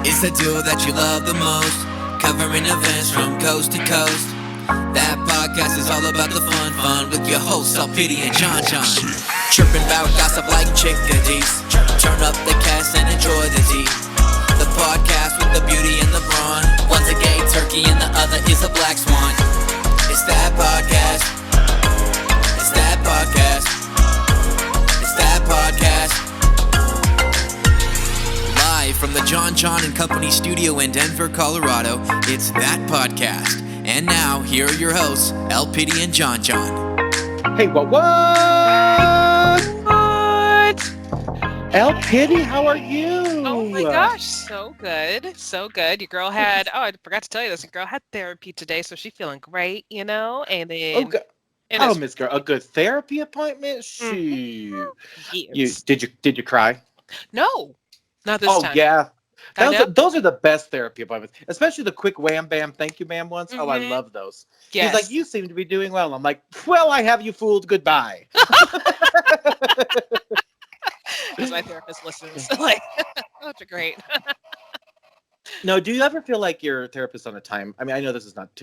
It's the duo that you love the most, covering events from coast to coast. That podcast is all about the fun with your hosts, Pity and John. Chirping about gossip like chickadees. Turn up the cast and enjoy the tea. The podcast with the beauty and the brawn. One's a gay turkey and the other is a black swan. It's that podcast. It's that podcast. It's that podcast. Live from the John and Company studio in Denver, Colorado, it's That Podcast. And now, here are your hosts, Pity and John. Hey, what? Pity, how are you? Oh my gosh, so good. Your girl had, I forgot to tell you this, your girl had therapy today, so she's feeling great, you know? And then... Miss Girl, a good therapy appointment? Shoot. Yes. Did you cry? No, not this time. Oh, yeah. Those are the best therapy appointments, especially the quick wham bam thank you ma'am ones. Mm-hmm. Oh, I love those. Yes. He's like, you seem to be doing well. I'm like, well, I have you fooled. Goodbye. As my therapist listens, like, that's great. No, do you ever feel like your therapist on a time? I mean, I know this is not,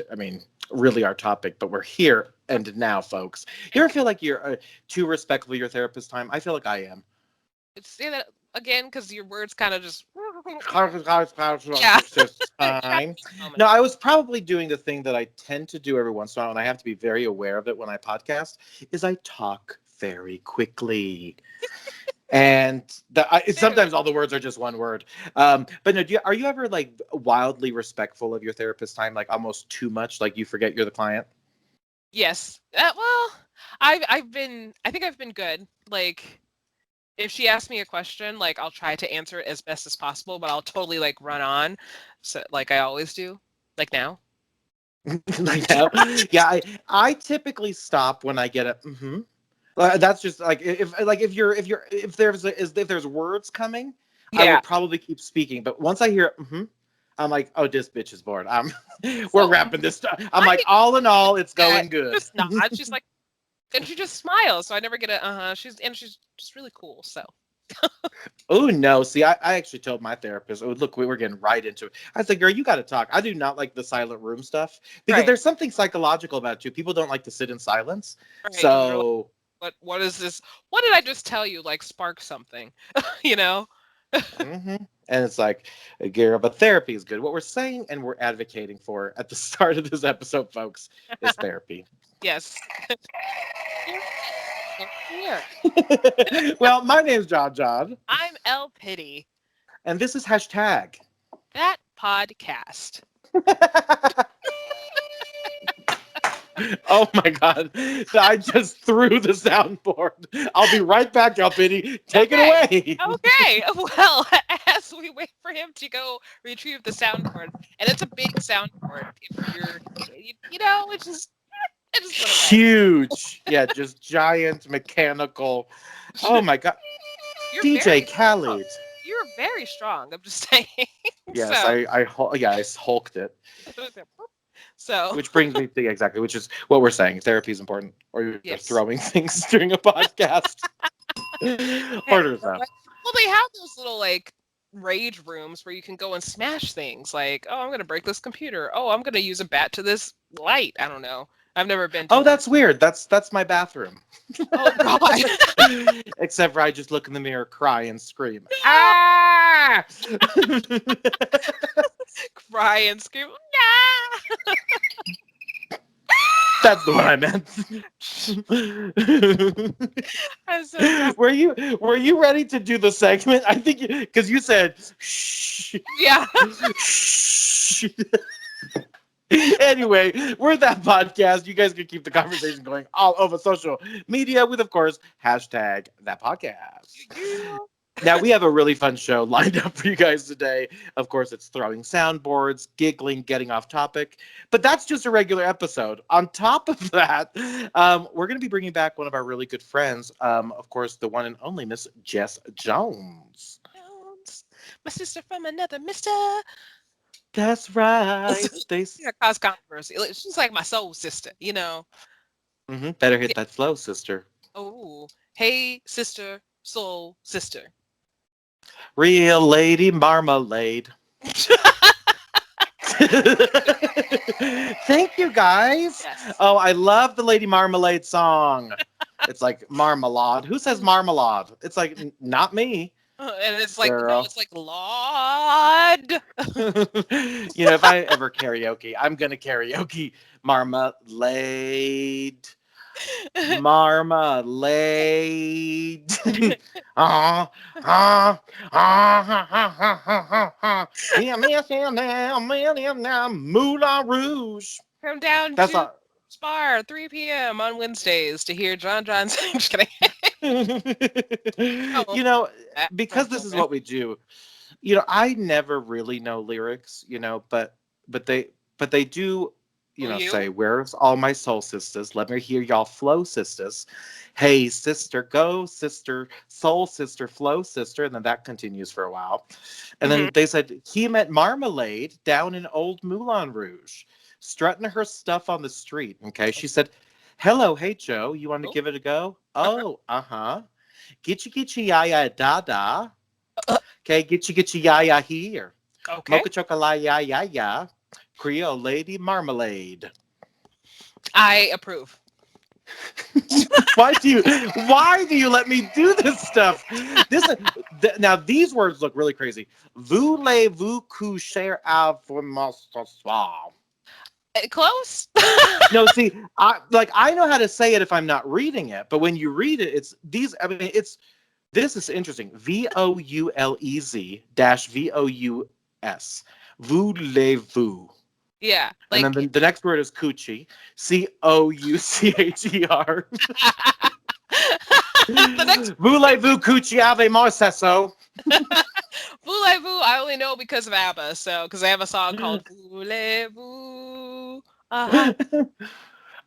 really our topic, but we're here and now, folks. You ever feel like you're too respectful of your therapist time? I feel like I am. Say that again, because your words kind of just... Yeah. No, I was probably doing the thing that I tend to do every once in a while, and I have to be very aware of it when I podcast, is I talk very quickly. And sometimes all the words are just one word. But no, are you ever like wildly respectful of your therapist time, like almost too much, like you forget you're the client? Yes. Well, I think I've been good. Like, if she asks me a question, like, I'll try to answer it as best as possible, but I'll totally like run on, so like I always do, like now. Like now? Yeah, I typically stop when I get a mm-hmm. That's just like if there's words coming, yeah. I would probably keep speaking. But once I hear mm-hmm, I'm like, oh, this bitch is bored. We're wrapping this stuff. I'm like, all in all, it's going good. Just not. She's like, and she just smiles, so I never get a She's just really cool. So. Oh no! See, I actually told my therapist, "Oh, look, we were getting right into it." I said, "Girl, you got to talk." I do not like the silent room stuff because there's something psychological about it too. People don't like to sit in silence, right. So. What is this? What did I just tell you? Like, spark something, you know? Mm-hmm. And it's like, girl, but therapy is good. What we're saying and we're advocating for at the start of this episode, folks, is therapy. Yes. Here. Well, my name's John. I'm Pity. And this is hashtag That Podcast. Oh my God. I just threw the soundboard. I'll be right back, Pity. Take it away. Okay. Well, as we wait for him to go retrieve the soundboard, and it's a big soundboard. If you're, it's just huge. Yeah, just giant mechanical. Oh my God. DJ Khaled. You're very strong. I'm just saying. Yes, so. I hulked it. So, which brings me to exactly, which is what we're saying. Therapy is important, or you're just throwing things during a podcast. Orders out. Well, they have those little like rage rooms where you can go and smash things. Like, oh, I'm gonna break this computer. Oh, I'm gonna use a bat to this light. I don't know. I've never been. That's weird. That's my bathroom. Oh God. Except for I just look in the mirror, cry, and scream. No! Ah! Cry and scream. Nah! That's the one I meant. Were you ready to do the segment? I think because you said shh. Yeah. Shh. Anyway, we're That Podcast. You guys can keep the conversation going all over social media with, of course, hashtag That Podcast. Yeah. Now, we have a really fun show lined up for you guys today. Of course, it's throwing soundboards, giggling, getting off topic. But that's just a regular episode. On top of that, we're going to be bringing back one of our really good friends. Of course, the one and only Miss Jess Jones. My sister from another mister. That's right. Yeah, cause controversy. She's like my soul sister, you know. Mm-hmm. Better hit that flow, sister. Oh, hey, sister, soul sister. Real lady marmalade. Thank you, guys. Yes. Oh, I love the Lady Marmalade song. It's like marmalade. Who says marmalade? It's like not me, And it's like no, girl. it's like Lord. If I ever karaoke, I'm gonna karaoke marmalade. Marmalade. Ah, ah, Moulin Rouge. Come down That's to all. Spar 3 p.m. on Wednesdays to hear John sing. Just kidding. Oh, that Because friend this is program. what we do. I never really know lyrics, but they do, Will you? say, "Where's all my soul sisters? Let me hear y'all flow, sisters. Hey, sister, go, sister, soul sister, flow, sister." And then that continues for a while. And Mhm. then they said he met Marmalade down in Old Moulin Rouge, strutting her stuff on the street. Okay, she said, "Hello, hey Joe, you want to Oh, give it a go?" "Oh, uh-huh. Gitchy yaya da da." "Okay, gitchy yaya here. okay. Mocha chocolate ya ya ya. Creole Lady Marmalade." I approve. Why do you let me do this stuff? Now these words look really crazy. Voulez-vous coucher avec moi ce soir? Close. No, see, I know how to say it if I'm not reading it, but when you read it, it's these. I mean, this is interesting. VOULEZ dash VOUS. Voulez-vous. Yeah, And then like the next word is coochie. COUCHER. the next Voulez-vous coucher avec moi, Cesso? Voulez-vous, I only know because of ABBA. So because I have a song called Voulez-vous. Uh-huh.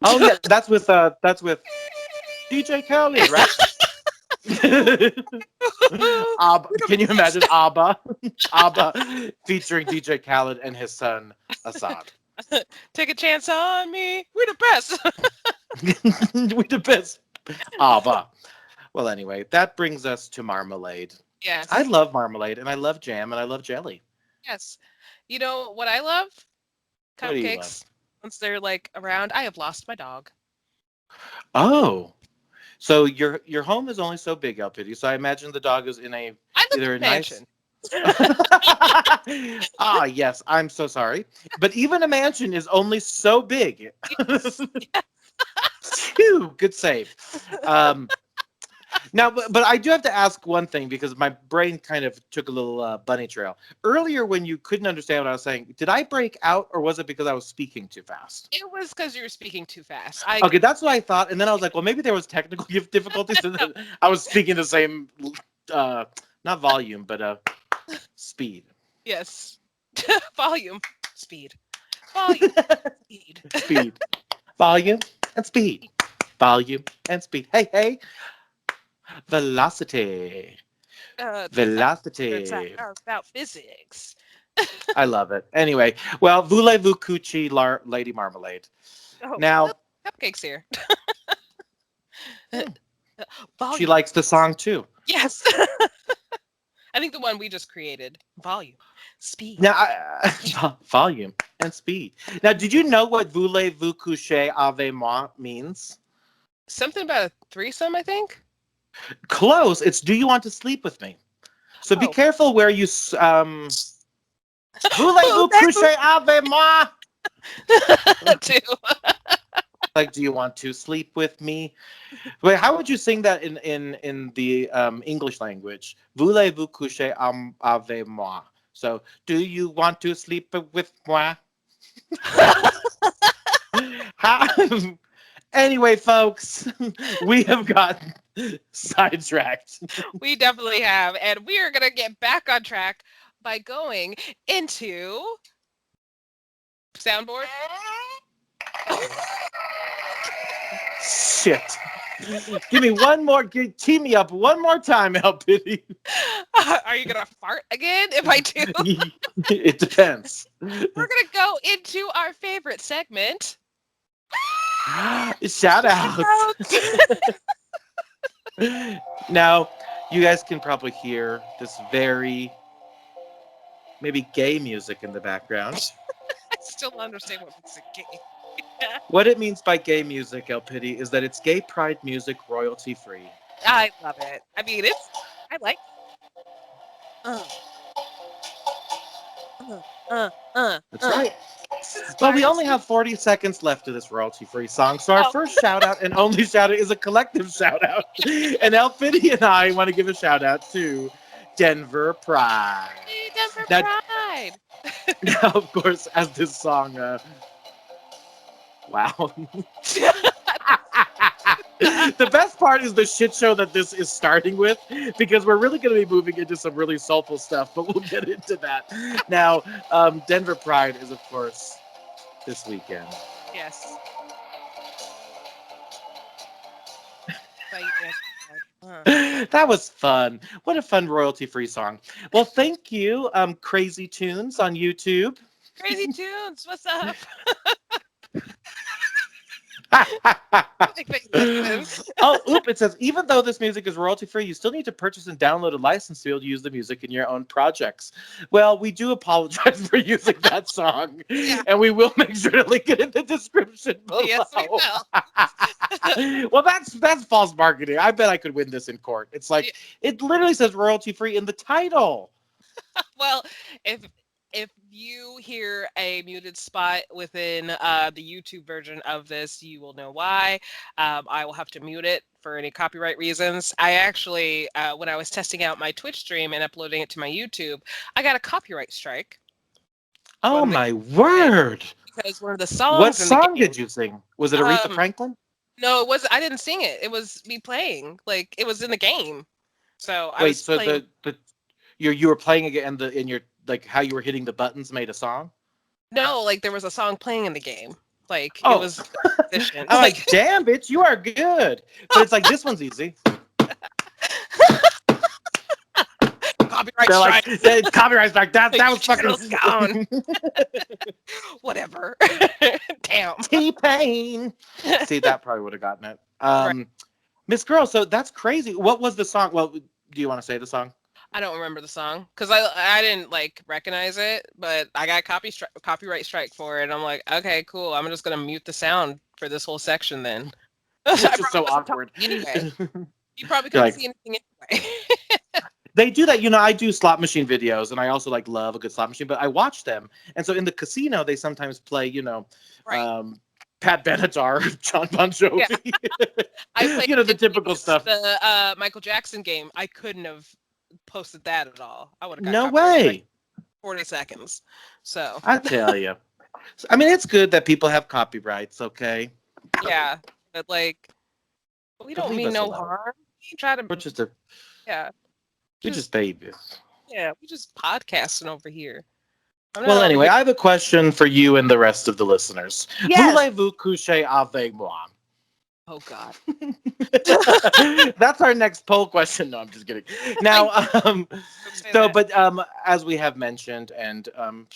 Oh yeah, that's with DJ Khaled, right? Abba, can you imagine Abba? Abba featuring DJ Khaled and his son Assad. Take a chance on me. We're the best. We the best. Abba. Well, anyway, that brings us to marmalade. I Yes. love marmalade, and I love jam, and I love jelly. Yes. You know what I love? What do you love? Cupcakes. Once they're like around, I have lost my dog. Oh, so your home is only so big, Elpidi. So I imagine the dog is in I live either a in a nice. mansion. Ah, yes. I'm so sorry, but even a mansion is only so big. Yes. Phew, good save. Um, Now, but I do have to ask one thing because my brain kind of took a little bunny trail. Earlier, when you couldn't understand what I was saying, did I break out or was it because I was speaking too fast? It was because you were speaking too fast. Okay, that's what I thought. And then I was like, well, maybe there was technical difficulties. And then I was speaking the same, uh, not volume, but speed. Yes. Volume. Speed. Volume. Speed. Speed. Volume and speed. Volume and speed. Hey, hey. Velocity. Turns out Velocity. about physics. I love it. Anyway, well, voulez-vous coucher Lady Marmalade? Oh, Now, look, cupcakes here. she Volume. likes the song too. Yes. I think the one we just created. Volume. Speed. Now, volume and speed. Now, did you know what voulez-vous coucher avec moi means? Something about a threesome, I think. Close. It's do you want to sleep with me? So be Oh. careful where you voulez-vous coucher avec moi? Too. Like, do you want to sleep with me? Wait, how would you sing that in the English language? Voulez-vous coucher avec moi? So, do you want to sleep with moi? How? Anyway, folks, we have gotten sidetracked. We definitely have. And we are going to get back on track by going into soundboard. Shit. Give me one more. Tee me up one more time, Elpity. Are you going to fart again if I do? It depends. We're going to go into our favorite segment. Shout out. Now, you guys can probably hear this very maybe gay music in the background. I still don't understand what makes it gay. What it means by gay music, El Pity, is that it's gay pride music royalty free. I love it. I mean, I like. Uh, uh, That's right. This Well, we inspires only me. have 40 seconds left of this royalty free song. So our Oh, first shout out and only shout out is a collective shout out. And El Pity and I want to give a shout out to Denver Pride. hey, Denver Now, Pride. now of course, as this song, wow. The best part is the shit show that this is starting with, because we're really going to be moving into some really soulful stuff, but we'll get into that. Now, Denver Pride is, of course, this weekend. Yes. By Denver Pride. That was fun. What a fun royalty-free song. Well, thank you, Crazy Tunes on YouTube. Crazy Tunes, what's up? Oh, it says, even though this music is royalty free, you still need to purchase and download a license to be able to use the music in your own projects. Well, we do apologize for using that song, and we will make sure to link it in the description below. Yes, we will. Well, that's false marketing. I bet I could win this in court. It's like, it literally says royalty free in the title. Well, if you hear a muted spot within the YouTube version of this, you will know why. I will have to mute it for any copyright reasons. I actually, when I was testing out my Twitch stream and uploading it to my YouTube, I got a copyright strike. Oh my word! Because one of the songs. What song did you sing? Was it Aretha Franklin? No, it was. I didn't sing it. It was me playing. Like, it was in the game. So I Wait, was so playing... you were playing again, and in your, like, how you were hitting the buttons made a song? No, like, there was a song playing in the game. Like, it Oh. was efficient. I'm like, damn, bitch, you are good. But it's like, this one's easy. Copyright strike. Like, copyright strike. That was fucking gone. Whatever. Damn. T-Pain. See, that probably would have gotten it. Right. Miss Girl, so that's crazy. What was the song? Well, do you want to say the song? I don't remember the song because I didn't like recognize it, but I got copyright strike for it. And I'm like, okay, cool. I'm just gonna mute the sound for this whole section then. It's just so awkward. Anyway, you probably couldn't see anything anyway. They do that, I do slot machine videos, and I also love a good slot machine, but I watch them. And so in the casino, they sometimes play, Right. Pat Benatar, John Bon Jovi. Yeah. I played the typical stuff. The Michael Jackson game. I couldn't have posted that at all. I would have got No way. 40 seconds. So I tell you. I mean, it's good that people have copyrights, okay? Yeah, but we don't mean no harm. We try to. We're just a. Yeah. We're just babies. Yeah, we're just podcasting over here. Well, anyway, I have a question for you and the rest of the listeners. Yes. Voulez-vous coucher avec moi? Oh, God. That's our next poll question. No, I'm just kidding. Now, as we have mentioned, and kind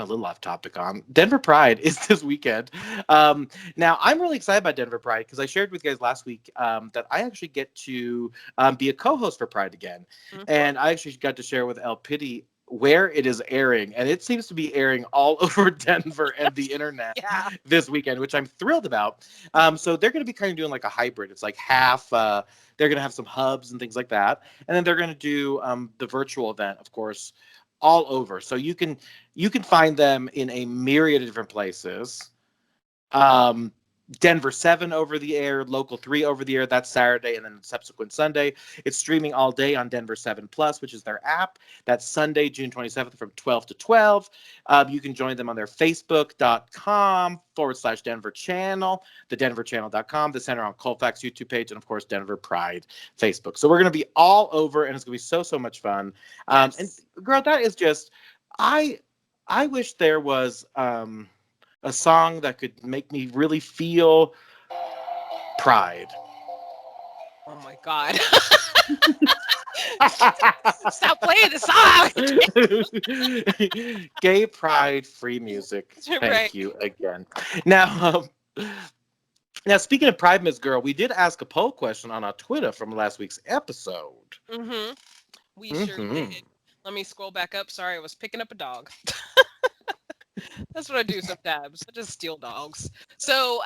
of a little off topic on Denver Pride is this weekend. Now, I'm really excited about Denver Pride because I shared with you guys last week that I actually get to be a co-host for Pride again. Mm-hmm. And I actually got to share with El Pity where it is airing, and it seems to be airing all over Denver and the internet this weekend, which I'm thrilled about. So they're going to be kind of doing like a hybrid. It's like half, they're going to have some hubs and things like that. And then they're going to do the virtual event, of course, all over. So you can find them in a myriad of different places. Denver 7 over the air, Local 3 over the air. That's Saturday, and then subsequent Sunday. It's streaming all day on Denver 7 Plus, which is their app. That's Sunday, June 27th from 12 to 12. You can join them on their Facebook.com/Denver channel, the denverchannel.com, the Center on Colfax YouTube page, and of course, Denver Pride Facebook. So we're going to be all over, and it's going to be so much fun. Yes. And girl, that is just, I wish there was, a song that could make me really feel pride. Oh my God. Stop playing the song. Gay pride, free music. Thank you again. Now, speaking of Pride, Miss Girl, we did ask a poll question on our Twitter from last week's episode. Mm-hmm. We sure did. Let me scroll back up. Sorry, I was picking up a dog. That's what I do sometimes. I just steal dogs. So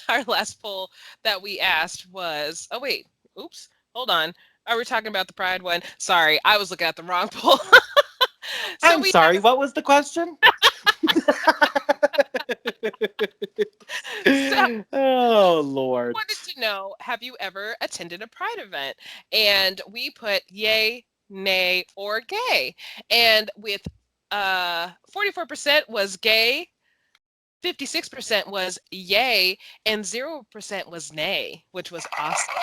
our last poll that we asked was, oh wait, oops, hold on. Are we talking about the Pride one? Sorry, I was looking at the wrong poll. So I'm sorry, what was the question? Oh, Lord. wanted to know, have you ever attended a Pride event? And we put yay, nay, or gay. And with 44% was gay, 56% was yay, and 0% was nay, which was awesome.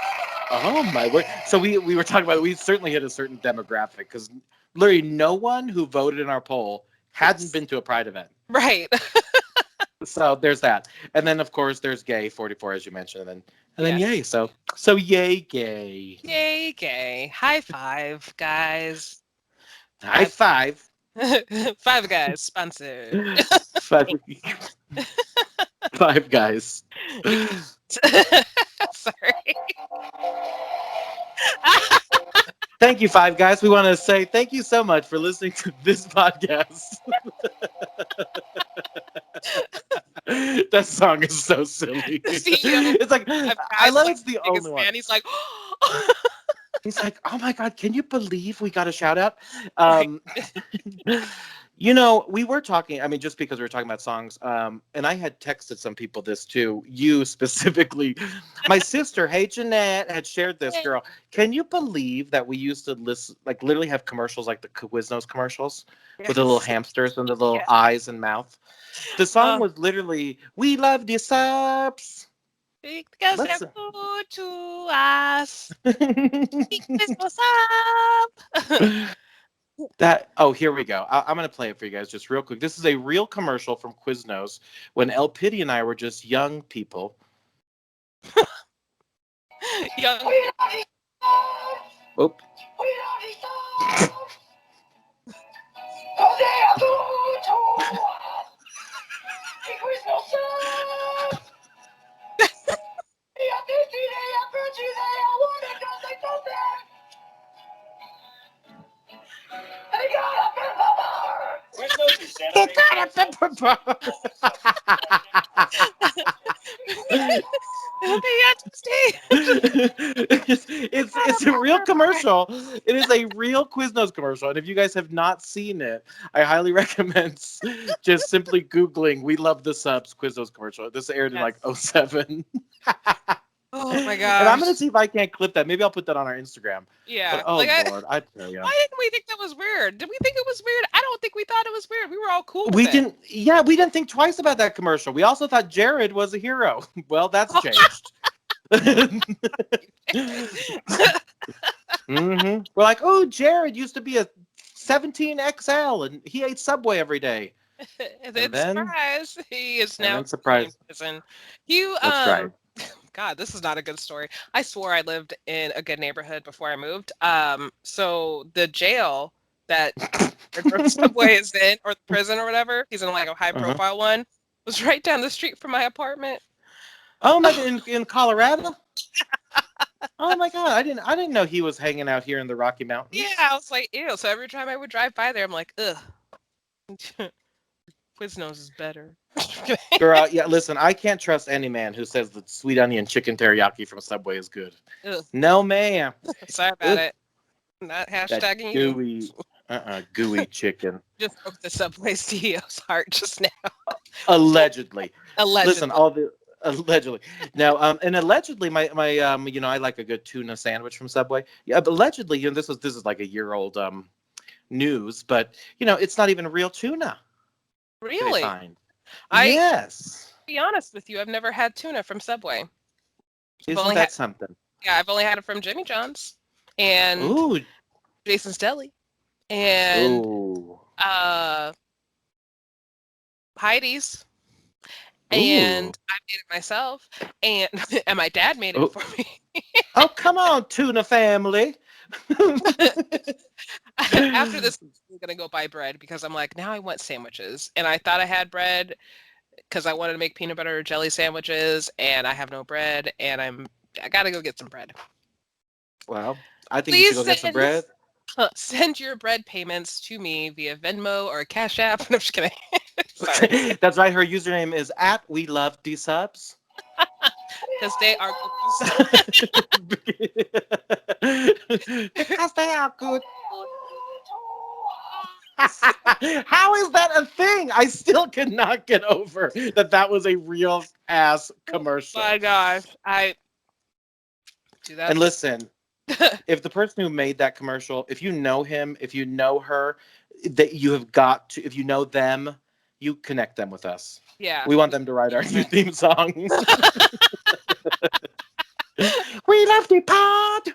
Oh my word. So we were talking about, we certainly hit a certain demographic because literally no one who voted in our poll hadn't been to a Pride event. Right. So there's that. And then of course there's gay, 44 as you mentioned, and then Yes. yay. So yay gay. Yay, gay. High five, guys. High five. Five Guys sponsored. Five, five guys. Sorry. Thank you, Five Guys. We want to say thank you so much for listening to this podcast. That song is so silly. It's like, I love it's the only one. And he's like, He's like, oh my God, can you believe we got a shout out? You know, we were talking, I mean, just because we were talking about songs, and I had texted some people this too, you specifically. My sister, hey Jeanette, had shared this, girl. Can you believe that we used to listen, like literally have commercials like the Quiznos commercials with the little hamsters and the little eyes and mouth? The song was literally, we love the subs. Because they're good to us. What's up? Here we go. I'm going to play it for you guys just real quick. This is a real commercial from Quiznos when El Pity and I were just young people. Young. Oop. It's a real commercial. It is a real Quiznos commercial, and if you guys have not seen it, I highly recommend just simply Googling "We Love the Subs" Quiznos commercial. This aired in like 2007. Oh my gosh. And I'm gonna see if I can't clip that. Maybe I'll put that on our Instagram. Yeah. But, oh Lord, I tell you. Why didn't we think that was weird? Did we think it was weird? I don't think we thought it was weird. We were all cool with we it. didn't. Yeah, we didn't think twice about that commercial. We also thought Jared was a hero. Well, that's changed. Mm-hmm. We're like, oh, Jared used to be a 17XL, and he ate Subway every day. And then surprise, he is now surprise. You That's right. God, this is not a good story. I swore I lived in a good neighborhood before I moved. So the jail that Subway is in, or the prison or whatever, he's in like a high-profile one, was right down the street from my apartment. Oh my God, in Colorado? Oh my God, I didn't know he was hanging out here in the Rocky Mountains. Yeah, I was like, ew. So every time I would drive by there, I'm like, ugh. Quiznos is better. Girl, yeah, listen, I can't trust any man who says that sweet onion chicken teriyaki from Subway is good. Ugh. No, ma'am. Sorry about it. Not hashtagging that gooey, gooey chicken. Just broke the Subway CEO's heart just now. Allegedly. Allegedly. Listen, allegedly. Now, and allegedly, my I like a good tuna sandwich from Subway. Yeah, but allegedly, this is like a year old news, but it's not even real tuna. Really? Yes. To be honest with you, I've never had tuna from Subway. Isn't that something? Yeah, I've only had it from Jimmy John's and Jason's Deli and Heidi's. And I made it myself, and my dad made it for me. Oh, come on, tuna family. After this, I'm going to go buy bread because I'm like, now I want sandwiches. And I thought I had bread because I wanted to make peanut butter jelly sandwiches, and I have no bread, and I got to go get some bread. Well, I think you should go get some bread. Send your bread payments to me via Venmo or Cash App. I'm just kidding. Sorry. That's right. Her username is @WeLoveDSubs. Because they are Because they are good. How is that a thing? I still cannot get over that was a real ass commercial. Oh my gosh. I do that. And listen, if the person who made that commercial, if you know him, if you know her, that you have got to, if you know them, you connect them with us. Yeah. We want them to write our new theme song. We love the pod.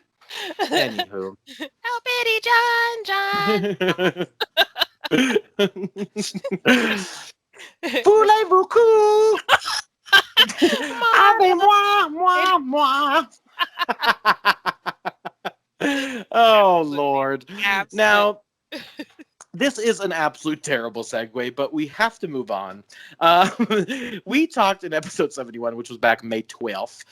Anywho. Oh, Betty John. Voulez-vous coup? Avec moi. Oh, Lord. Absolute. Now, this is an absolute terrible segue, but we have to move on. We talked in episode 71, which was back May 12th,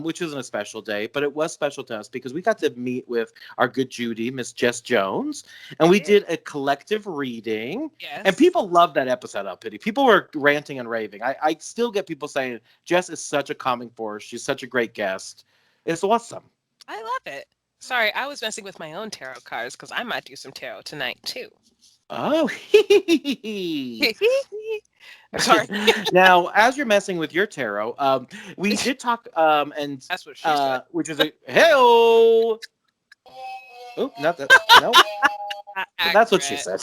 which isn't a special day, but it was special to us because we got to meet with our good Judy, Miss Jess Jones, and we did a collective reading. Yes. And people loved that episode, Pity. People were ranting and raving. I still get people saying, Jess is such a calming force. She's such a great guest. It's awesome. I love it. Sorry, I was messing with my own tarot cards because I might do some tarot tonight, too. Oh, Sorry. Now, as you're messing with your tarot, we did talk, and That's what she said. which is a hey-o. Oh, not that. No, that's what she said.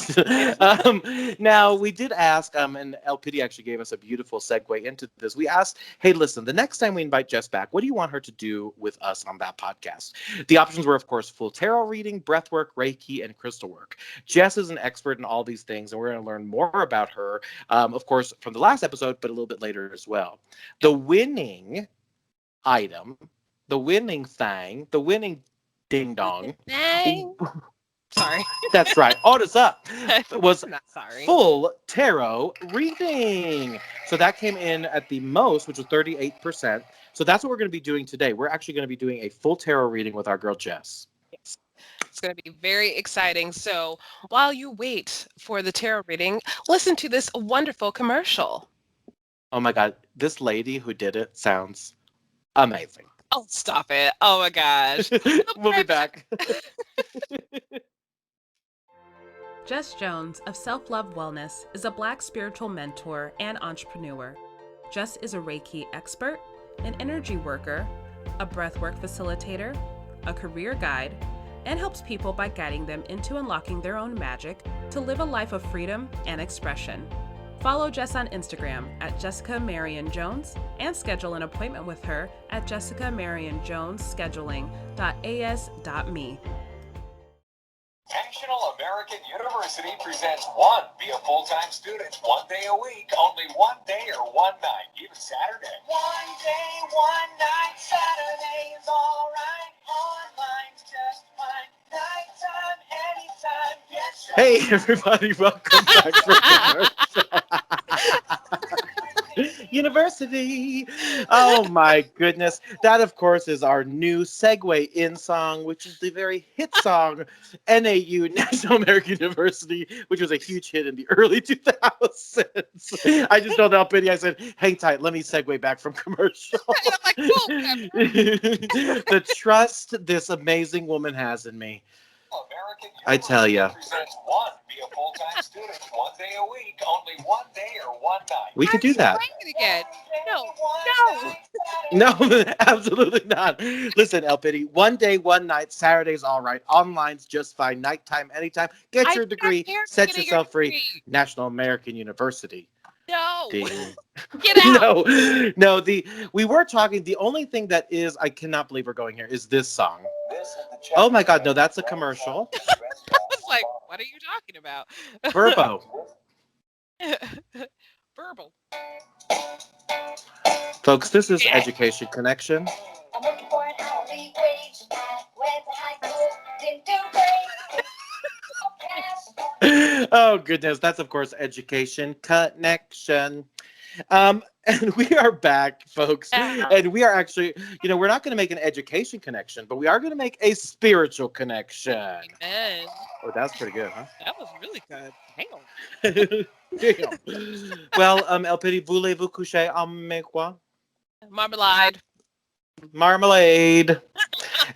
Now, we did ask, and Pity actually gave us a beautiful segue into this. We asked, hey, listen, the next time we invite Jess back, what do you want her to do with us on that podcast? The options were, of course, full tarot reading, breathwork, Reiki, and crystal work. Jess is an expert in all these things, and we're going to learn more about her, of course, from the last episode, but a little bit later as well. The winning item, the winning thing, the winning ding-dong. Sorry. That's right. Orders up. Was not sorry. Full tarot reading. So that came in at the most, which was 38%. So that's what we're going to be doing today. We're actually going to be doing a full tarot reading with our girl Jess. Yes. It's going to be very exciting. So while you wait for the tarot reading, listen to this wonderful commercial. Oh my God. This lady who did it sounds amazing. Oh, stop it. Oh my gosh. We'll be back. Jess Jones of Self Love Wellness is a Black spiritual mentor and entrepreneur. Jess is a Reiki expert, an energy worker, a breathwork facilitator, a career guide, and helps people by guiding them into unlocking their own magic to live a life of freedom and expression. Follow Jess on Instagram at Jessica Marion Jones and schedule an appointment with her at jessicamarionjonesscheduling.as.me. National American University presents one. Be a full-time student, 1 day a week, only 1 day or 1 night, even Saturday. 1 day, 1 night, Saturday is all right. Online's just fine. Nighttime, anytime, yes. Hey everybody, welcome back from University. Oh my goodness. That of course is our new segue in song, which is the very hit song NAU, National American University, which was a huge hit in the early 2000s. I just told Pity, I said, hang tight, let me segue back from commercial. And I'm like, cool. The trust this amazing woman has in me. I tell ya. Presents one. Be a full-time student, 1 day a week, only 1 day or 1 night. We could do that. Again. No, absolutely not. Listen, Pity, 1 day, 1 night, Saturday's all right. Online's just fine. Nighttime, anytime. Get your degree. Set yourself free. National American University. No. Ding. Get out. No. We were talking. The only thing that is, I cannot believe we're going here, is this song. Oh my God, no, that's a commercial. I was like, what are you talking about? Verbo. Verbal. Folks, this is Education Connection. I'm looking for an hourly wage. Went to high school, didn't do great. Oh goodness, that's of course Education Connection. And we are back, folks. Yeah. And we are actually, we're not going to make an education connection, but we are going to make a spiritual connection. Amen. Oh, that's pretty good, huh? That was really good. Damn. Damn. Well, El Petit, voulez-vous coucher avec quoi? Marmalade. Marmalade.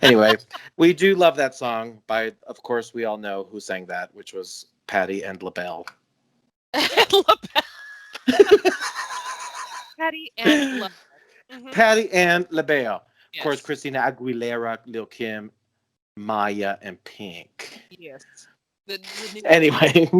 Anyway, we do love that song by, of course, we all know who sang that, which was Patty and LaBelle. Patty and LaBelle. Mm-hmm. Patty and LaBelle. Yes. Of course, Christina Aguilera, Lil Kim, Maya, and Pink. Yes. Anyway.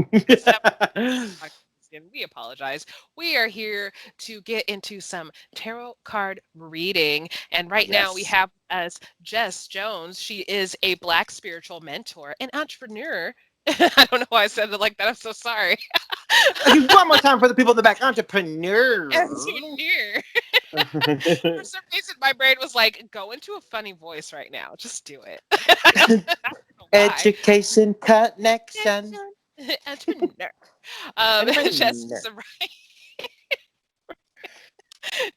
We apologize. We are here to get into some tarot card reading. And right now we have as Jess Jones. She is a Black spiritual mentor and entrepreneur. I don't know why I said it like that. I'm so sorry. One more time for the people in the back. Entrepreneur. Entrepreneur. For some reason, my brain was like, go into a funny voice right now. Just do it. Education connection. Entrepreneur. Jess is a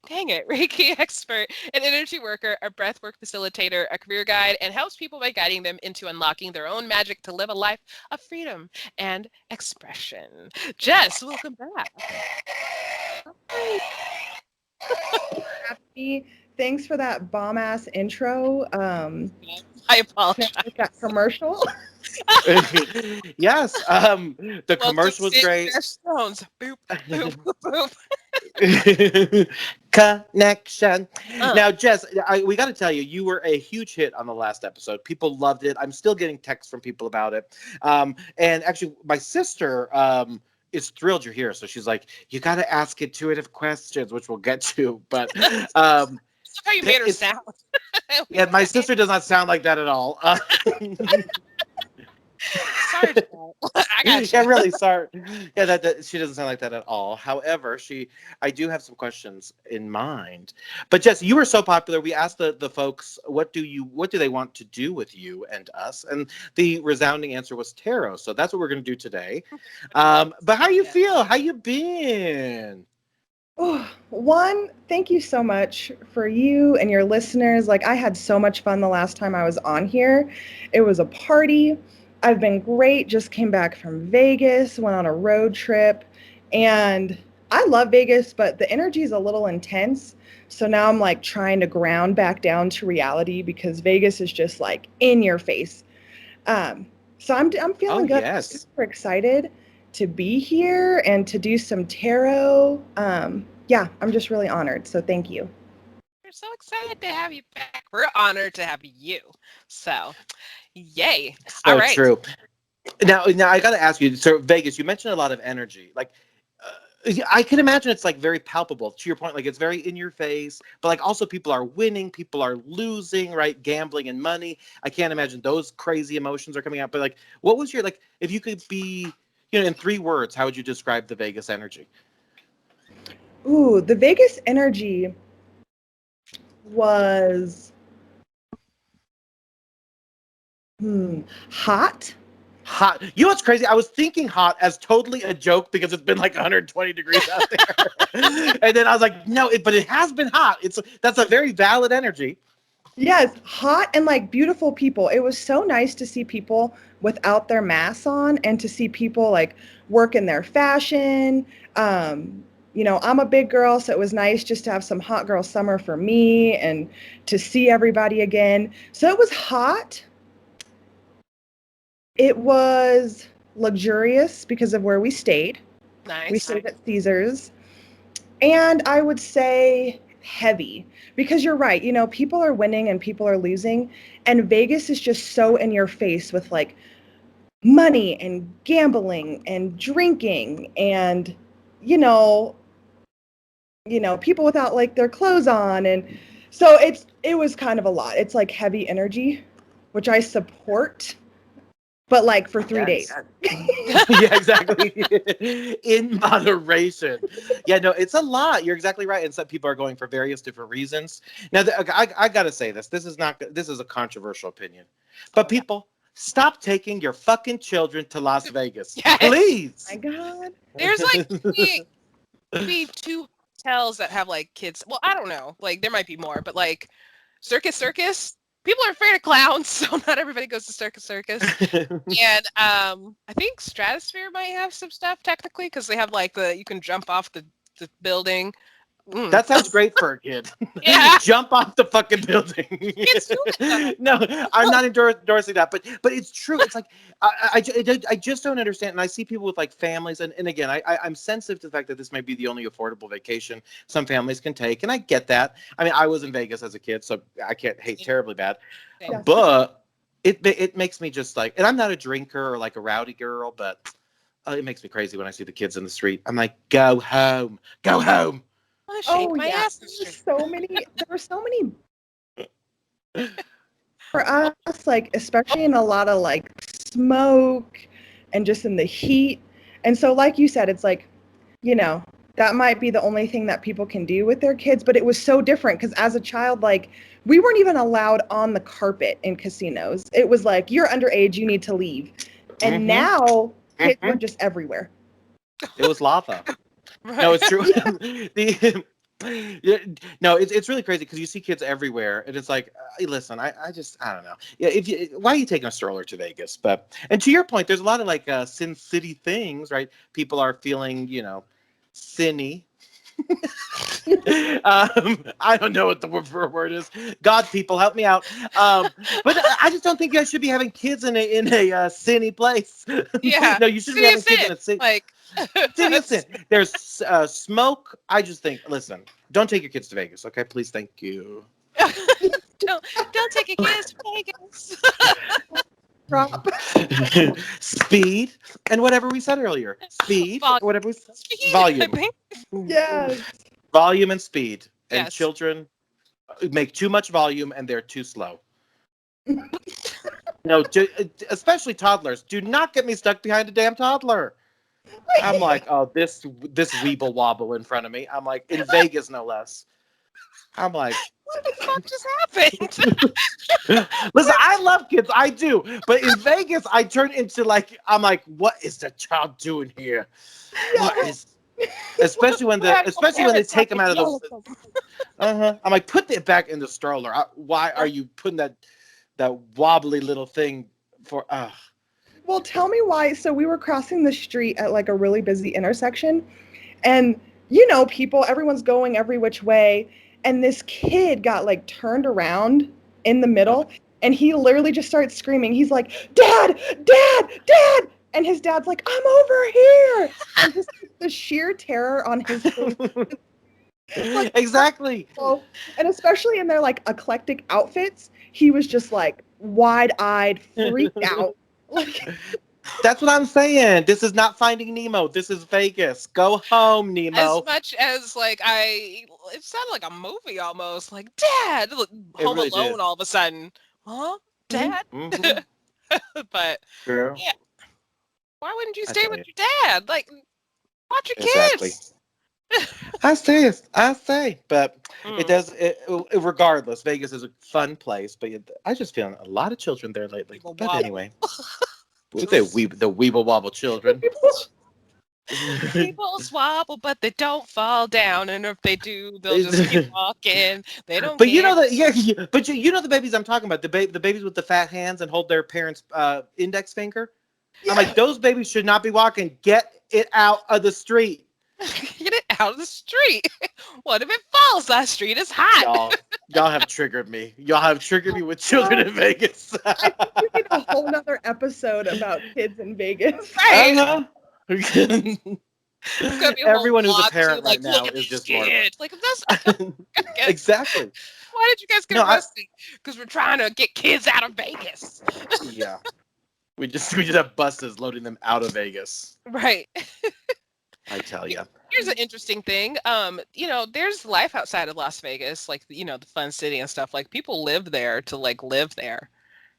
dang it, Reiki expert, an energy worker, a breathwork facilitator, a career guide, and helps people by guiding them into unlocking their own magic to live a life of freedom and expression. Jess, welcome back. Happy. Thanks for that bomb-ass intro. I apologize. That commercial. Yes, the commercial was great. Jess Jones. Boop, boop, boop, boop. Connection. Now, Jess, we got to tell you, you were a huge hit on the last episode. People loved it. I'm still getting texts from people about it. And actually, my sister is thrilled you're here. So she's like, you got to ask intuitive questions, which we'll get to. But that's how you made her sound. Yeah, my sister does not sound like that at all. Sorry, I got you. Yeah, really sorry. Yeah, that she doesn't sound like that at all. However, I do have some questions in mind. But Jess, you were so popular. We asked the folks, what do they want to do with you and us? And the resounding answer was tarot. So that's what we're going to do today. But how you feel? How you been? Oh, one, thank you so much for you and your listeners. Like, I had so much fun the last time I was on here. It was a party. I've been great. Just came back from Vegas, went on a road trip, and I love Vegas, but the energy is a little intense. So now I'm like trying to ground back down to reality because Vegas is just like in your face. So I'm feeling good. Yes. I'm super excited to be here and to do some tarot. Yeah, I'm just really honored. So thank you. We're so excited to have you back. We're honored to have you. So, yay. So all right. True. Now I got to ask you. So Vegas, you mentioned a lot of energy. Like, I can imagine it's like very palpable. To your point, like it's very in your face. But like also people are winning, people are losing, right? Gambling and money. I can't imagine those crazy emotions are coming out. But like, what was your like? If you could be, in 3 words, how would you describe the Vegas energy? Ooh, the Vegas energy was hot. Hot. You know what's crazy? I was thinking hot as totally a joke because it's been like 120 degrees out there. And then I was like, no, but it has been hot. That's a very valid energy. Yes, hot and like beautiful people. It was so nice to see people without their masks on and to see people like work in their fashion. I'm a big girl, so it was nice just to have some hot girl summer for me and to see everybody again. So it was hot. It was luxurious because of where we stayed. Nice. We stayed at Caesars. And I would say heavy because you're right. People are winning and people are losing. And Vegas is just so in your face with like money and gambling and drinking and, people without like their clothes on. And so it was kind of a lot. It's like heavy energy, which I support. But like for 3 days. Yeah, exactly. In moderation. Yeah, no, it's a lot. You're exactly right. And some people are going for various different reasons. Now, I got to say this. This is a controversial opinion. But people, stop taking your fucking children to Las Vegas. Yes. Please. Oh my God. There's like maybe 2 hotels that have like kids. Well, I don't know. Like there might be more, but like circus. People are afraid of clowns, so not everybody goes to circus. And I think Stratosphere might have some stuff technically because they have like you can jump off the building. That sounds great for a kid. Yeah. Jump off the fucking building. Kids do it, No, I'm not endorsing that, but it's true. It's like I just don't understand. And I see people with like families, and again, I'm sensitive to the fact that this may be the only affordable vacation some families can take, and I get that. I mean, I was in Vegas as a kid, so I can't hate terribly bad, Yeah. but it makes me just like, and I'm not a drinker or like a rowdy girl, but it makes me crazy when I see the kids in the street. I'm like, go home, go home. I shake my ass. There were so many for us, like especially in a lot of like smoke and just in the heat. And so like you said, it's like, you know, that might be the only thing that people can do with their kids, but it was so different because as a child, like we weren't even allowed on the carpet in casinos. It was like, you're underage, you need to leave. And now kids were just everywhere. It was lava. Right. No, it's true. No, it's really crazy because you see kids everywhere, and it's like, listen, I don't know. Yeah, why are you taking a stroller to Vegas? And to your point, there's a lot of like Sin City things, right? People are feeling, sinny. I don't know what the word is. God, people, help me out. But I just don't think you guys should be having kids in a sinny place. Yeah. No, you shouldn't be having kids in a city. Like, there's smoke. I just think, listen, don't take your kids to Vegas, okay? Please, thank you. don't take your kids to Vegas. Speed and whatever we said earlier. Speed, whatever we said. Volume. Yes. Volume and speed. And Yes. children make too much volume and they're too slow. No, especially toddlers. Do not get me stuck behind a damn toddler. I'm like, oh, this weeble wobble in front of me. I'm like, in Vegas, no less. I'm like, what the fuck just happened? Listen, I love kids, I do, but in Vegas, I turn into like, I'm like, what is the child doing here? What is? Especially when they take them out of the. I'm like, put it back in the stroller. Why are you putting that wobbly little thing for? Well, tell me why. So we were crossing the street at like a really busy intersection, and everyone's going every which way, and this kid got like turned around in the middle, and he literally just started screaming. He's like, "Dad, Dad, Dad!" And his dad's like, "I'm over here!" And just the sheer terror on his face. Like, exactly. And especially in their like eclectic outfits, he was just like wide-eyed, freaked out. Like, that's what I'm saying. This is not Finding Nemo. This is Vegas. Go home, Nemo. As much as like it sounded like a movie almost. Like, Dad, Home really Alone did. all of a sudden. Huh? Dad? Mm-hmm. But Girl. yeah. Why wouldn't you stay with your dad? Like, watch your Exactly. kids. I say, but it does. Regardless, Vegas is a fun place, but I just feel a lot of children there lately. But anyway, the weeble wobble children. People swabble, but they don't fall down, and if they do, they'll just keep walking. They don't. But care. you know that, But you know the babies I'm talking about. The babies with the fat hands and hold their parents' index finger. Yeah. I'm like, those babies should not be walking. Get it out of the street. Get it out of the street. What if it falls? That street is hot. Y'all have triggered me. Y'all have triggered me with children in Vegas. I think we need a whole nother episode about kids in Vegas. Right. Everyone who's a parent right now is just mortified. Like, that's exactly. Why did you guys get arrested? Because we're trying to get kids out of Vegas. Yeah. We just have buses loading them out of Vegas. Right. I tell you. Here's an interesting thing. There's life outside of Las Vegas, like the fun city and stuff. Like, people live there to like live there.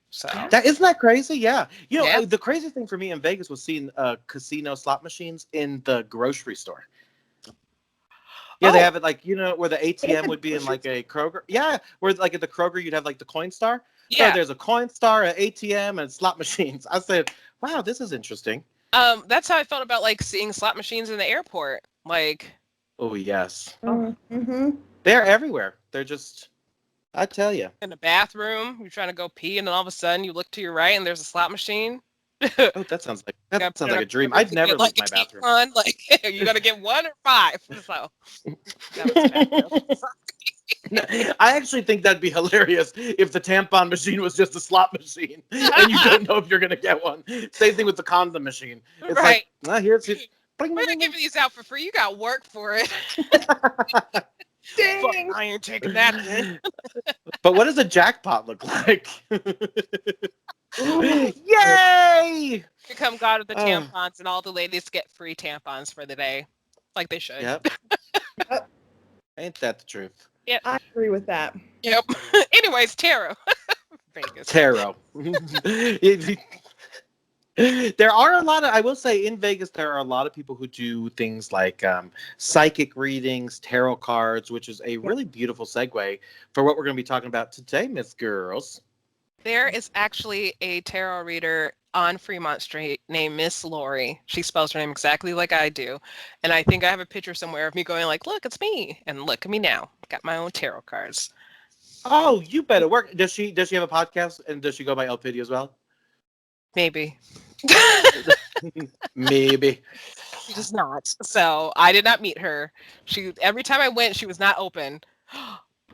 So isn't that crazy? Yeah. The crazy thing for me in Vegas was seeing casino slot machines in the grocery store. Yeah, they have it like, where the ATM would be in like a Kroger. Yeah, where like at the Kroger you'd have like the Coinstar. Yeah. So there's a Coinstar, an ATM, and slot machines. I said, wow, this is interesting. That's how I felt about like seeing slot machines in the airport. Like, Oh, yes. Mm-hmm. They're everywhere. They're just, I tell you. In the bathroom, you're trying to go pee, and then all of a sudden you look to your right and there's a slot machine. Oh, that sounds like Gotta put a up dream. order I'd to never get, like, leave a my bathroom. tampon. Like, you gonna get 1 or 5? So that was bad. I actually think that'd be hilarious if the tampon machine was just a slot machine and you don't know if you're gonna get one. Same thing with the condom machine. It's Right. like, here's bling, We're bling, not bling. giving these out for free. You got work for it. Fuck, Dang. I ain't taking that then. But what does a jackpot look like? Ooh. Yay! Become god of the Oh. tampons, and all the ladies get free tampons for the day, like they should. Yep. Ain't that the truth? I agree with that. Yep. Anyways, tarot. Vegas. Tarot. There are a lot of, I will say, in Vegas, there are a lot of people who do things like psychic readings, tarot cards, which is a really beautiful segue for what we're going to be talking about today, Miss Girls. There is actually a tarot reader on Fremont Street named Miss Lori. She spells her name exactly like I do. And I think I have a picture somewhere of me going like, look, it's me. And look at me now. Got my own tarot cards. Oh, you better work. Does she have a podcast, and does she go by Elpidia as well? Maybe. Maybe. She does not. So I did not meet her. Every time I went, she was not open.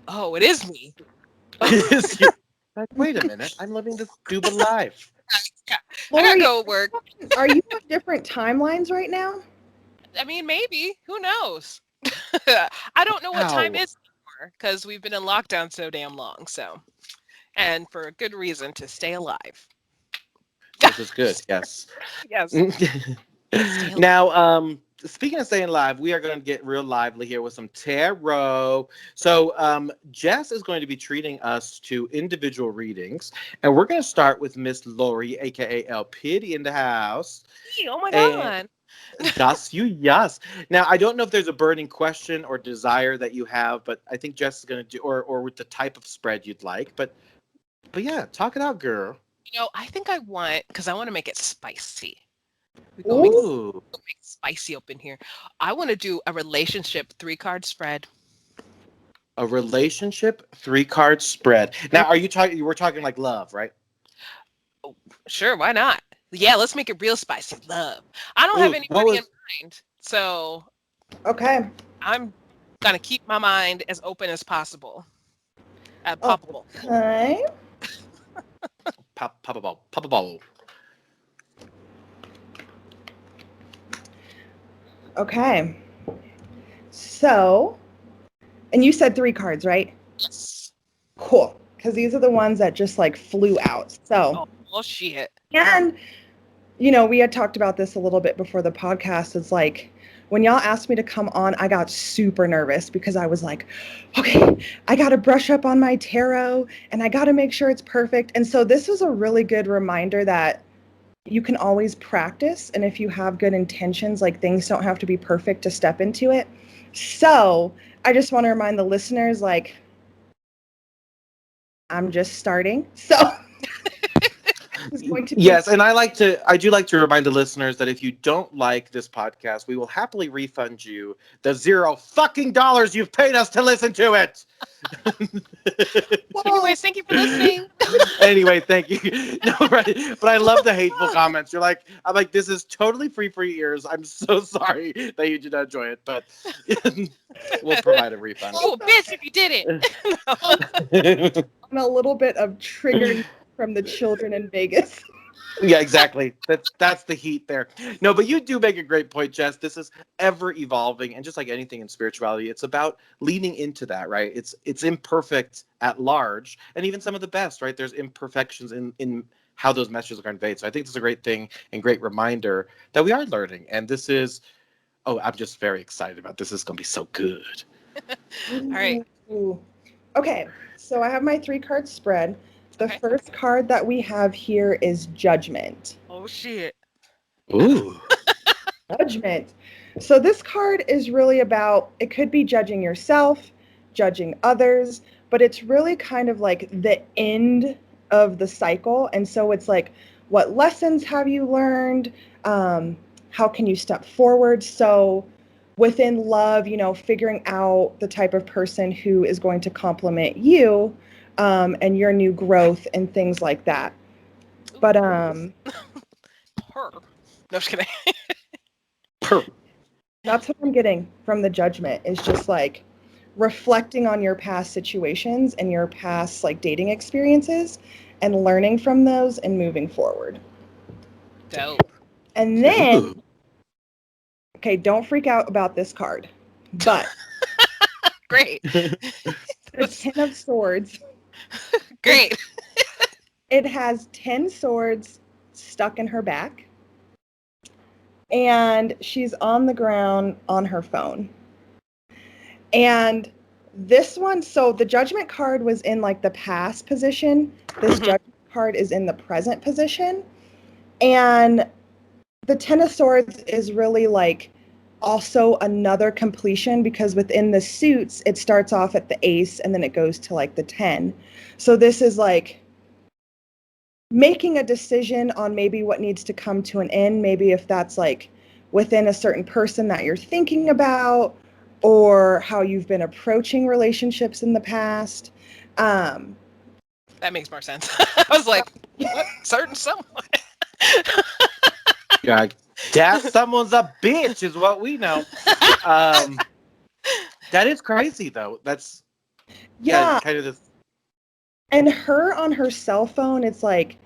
Oh, it is me. Like, wait a minute, I'm living this scuba life. I gotta Lori, go work. are you on different timelines right now? I mean, maybe. Who knows? I don't know what time Ow. it is anymore because we've been in lockdown so damn long. So, and for a good reason, to stay alive. Which is good, yes. Yes. Now, speaking of staying live, we are going to get real lively here with some tarot. So, Jess is going to be treating us to individual readings, and we're going to start with Miss Lori, aka El Pity, in the house. Oh my And- god. Yes. Now, I don't know if there's a burning question or desire that you have, but I think Jess is going to do, or with the type of spread you'd like. But yeah, talk it out, girl. You know, I think I want, because I want to make it spicy. We're going to Ooh. make it spicy up in here. I want to do a relationship 3-card spread. A relationship 3-card spread. Now, are you talking? We're talking like love, right? Sure, why not? Yeah, let's make it real spicy. Love. I don't have Ooh, anybody in mind, so Okay. I'm gonna keep my mind as open as possible. Poppable. Okay. Pop a ball. Okay. So, and you said 3 cards, right? Yes. Cool. Because these are the ones that just like flew out. So, Oh shit. and you know, we had talked about this a little bit before the podcast. It's like when y'all asked me to come on, I got super nervous because I was like, okay, I got to brush up on my tarot and I got to make sure it's perfect. And so this is a really good reminder that you can always practice. And if you have good intentions, like things don't have to be perfect to step into it. So I just want to remind the listeners, like, I'm just starting. So it's going to be Yes, and I do like to remind the listeners that if you don't like this podcast, we will happily refund you the $0 you've paid us to listen to it. Anyways, thank you for listening. Anyway, thank you. No, right. But I love the hateful comments. I'm like, this is totally free for your ears. I'm so sorry that you did not enjoy it, but we'll provide a refund. You a bitch if you did it. on a little bit of trigger from the children in Vegas. Yeah, exactly. That's the heat there. No, but you do make a great point, Jess. This is ever evolving, and just like anything in spirituality, it's about leaning into that, right? It's imperfect at large, and even some of the best, right? There's imperfections in how those messages are conveyed. So I think this is a great thing and great reminder that we are learning. And this is, I'm just very excited about this. This is gonna be so good. All right. Ooh. Okay, so I have my 3-card spread. The Okay. first card that we have here is Judgment. Oh shit. Ooh. Judgment. So this card is really about, it could be judging yourself, judging others, but it's really kind of like the end of the cycle. And so it's like, what lessons have you learned? How can you step forward? So within love, figuring out the type of person who is going to complement you, and your new growth and things like that. But Her. No, just kidding. that's what I'm getting from the judgment, is just like reflecting on your past situations and your past like dating experiences and learning from those and moving forward. Dope. And then, okay, don't freak out about this card, but Great. the Ten of Swords. Great. It has 10 swords stuck in her back, and she's on the ground on her phone. And this one, so the Judgment card was in like the past position. This Judgment card is in the present position. And the Ten of Swords is really like also another completion, because within the suits, it starts off at the ace and then it goes to like the 10. So this is like making a decision on maybe what needs to come to an end, maybe if that's like within a certain person that you're thinking about, or how you've been approaching relationships in the past. That makes more sense. I was like, what? Certain someone. Yeah, that someone's a bitch is what we know. That is crazy though. That's kind of this. And her on her cell phone, it's like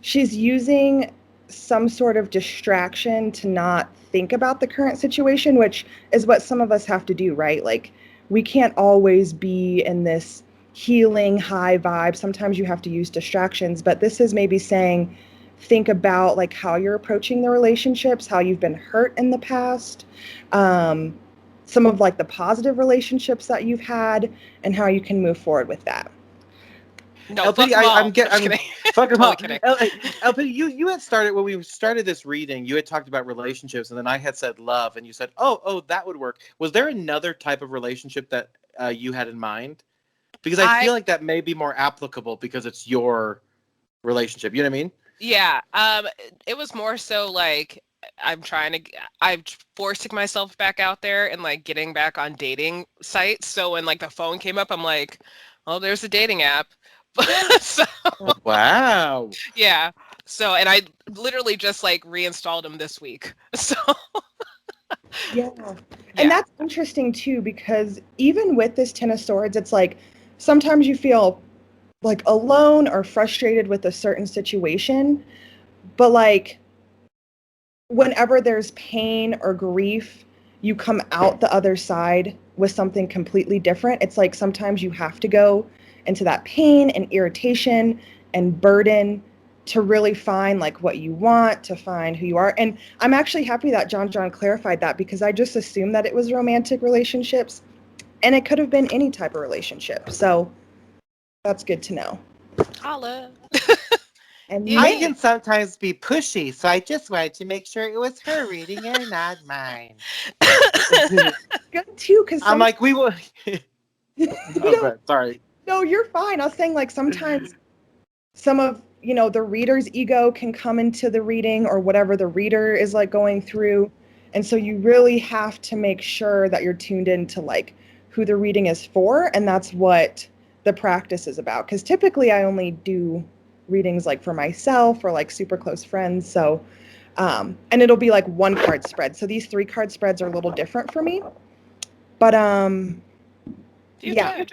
she's using some sort of distraction to not think about the current situation, which is what some of us have to do, right? Like, we can't always be in this healing high vibe. Sometimes you have to use distractions, but this is maybe saying, think about like how you're approaching the relationships, how you've been hurt in the past, some of like the positive relationships that you've had, and how you can move forward with that. No, LP, I'm kidding. Fuck them all. Kidding. LP, you had started when we started this reading. You had talked about relationships, and then I had said love, and you said, "Oh, that would work." Was there another type of relationship that you had in mind? Because I feel like that may be more applicable because it's your relationship. You know what I mean? Yeah. It was more so like I'm forcing myself back out there and like getting back on dating sites. So when like the phone came up, I'm like, "Oh, there's a dating app." So wow. yeah. So, and I literally just like reinstalled them this week. So yeah. And that's interesting too, because even with this Ten of Swords, it's like sometimes you feel like alone or frustrated with a certain situation, but like whenever there's pain or grief, you come out the other side with something completely different. It's like sometimes you have to go into that pain and irritation and burden to really find like what you want, to find who you are. And I'm actually happy that John clarified that, because I just assumed that it was romantic relationships, and it could have been any type of relationship. So that's good to know. holla. And I can sometimes be pushy, so I just wanted to make sure it was her reading and not mine. good too, because I'm like, we will. Okay, sorry. No, you're fine. I was saying like sometimes some of, the reader's ego can come into the reading, or whatever the reader is like going through. And so you really have to make sure that you're tuned into like who the reading is for. And that's what the practice is about. Because typically I only do readings like for myself or like super close friends. So, and it'll be like one card spread. So these 3 card spreads are a little different for me. But, yeah.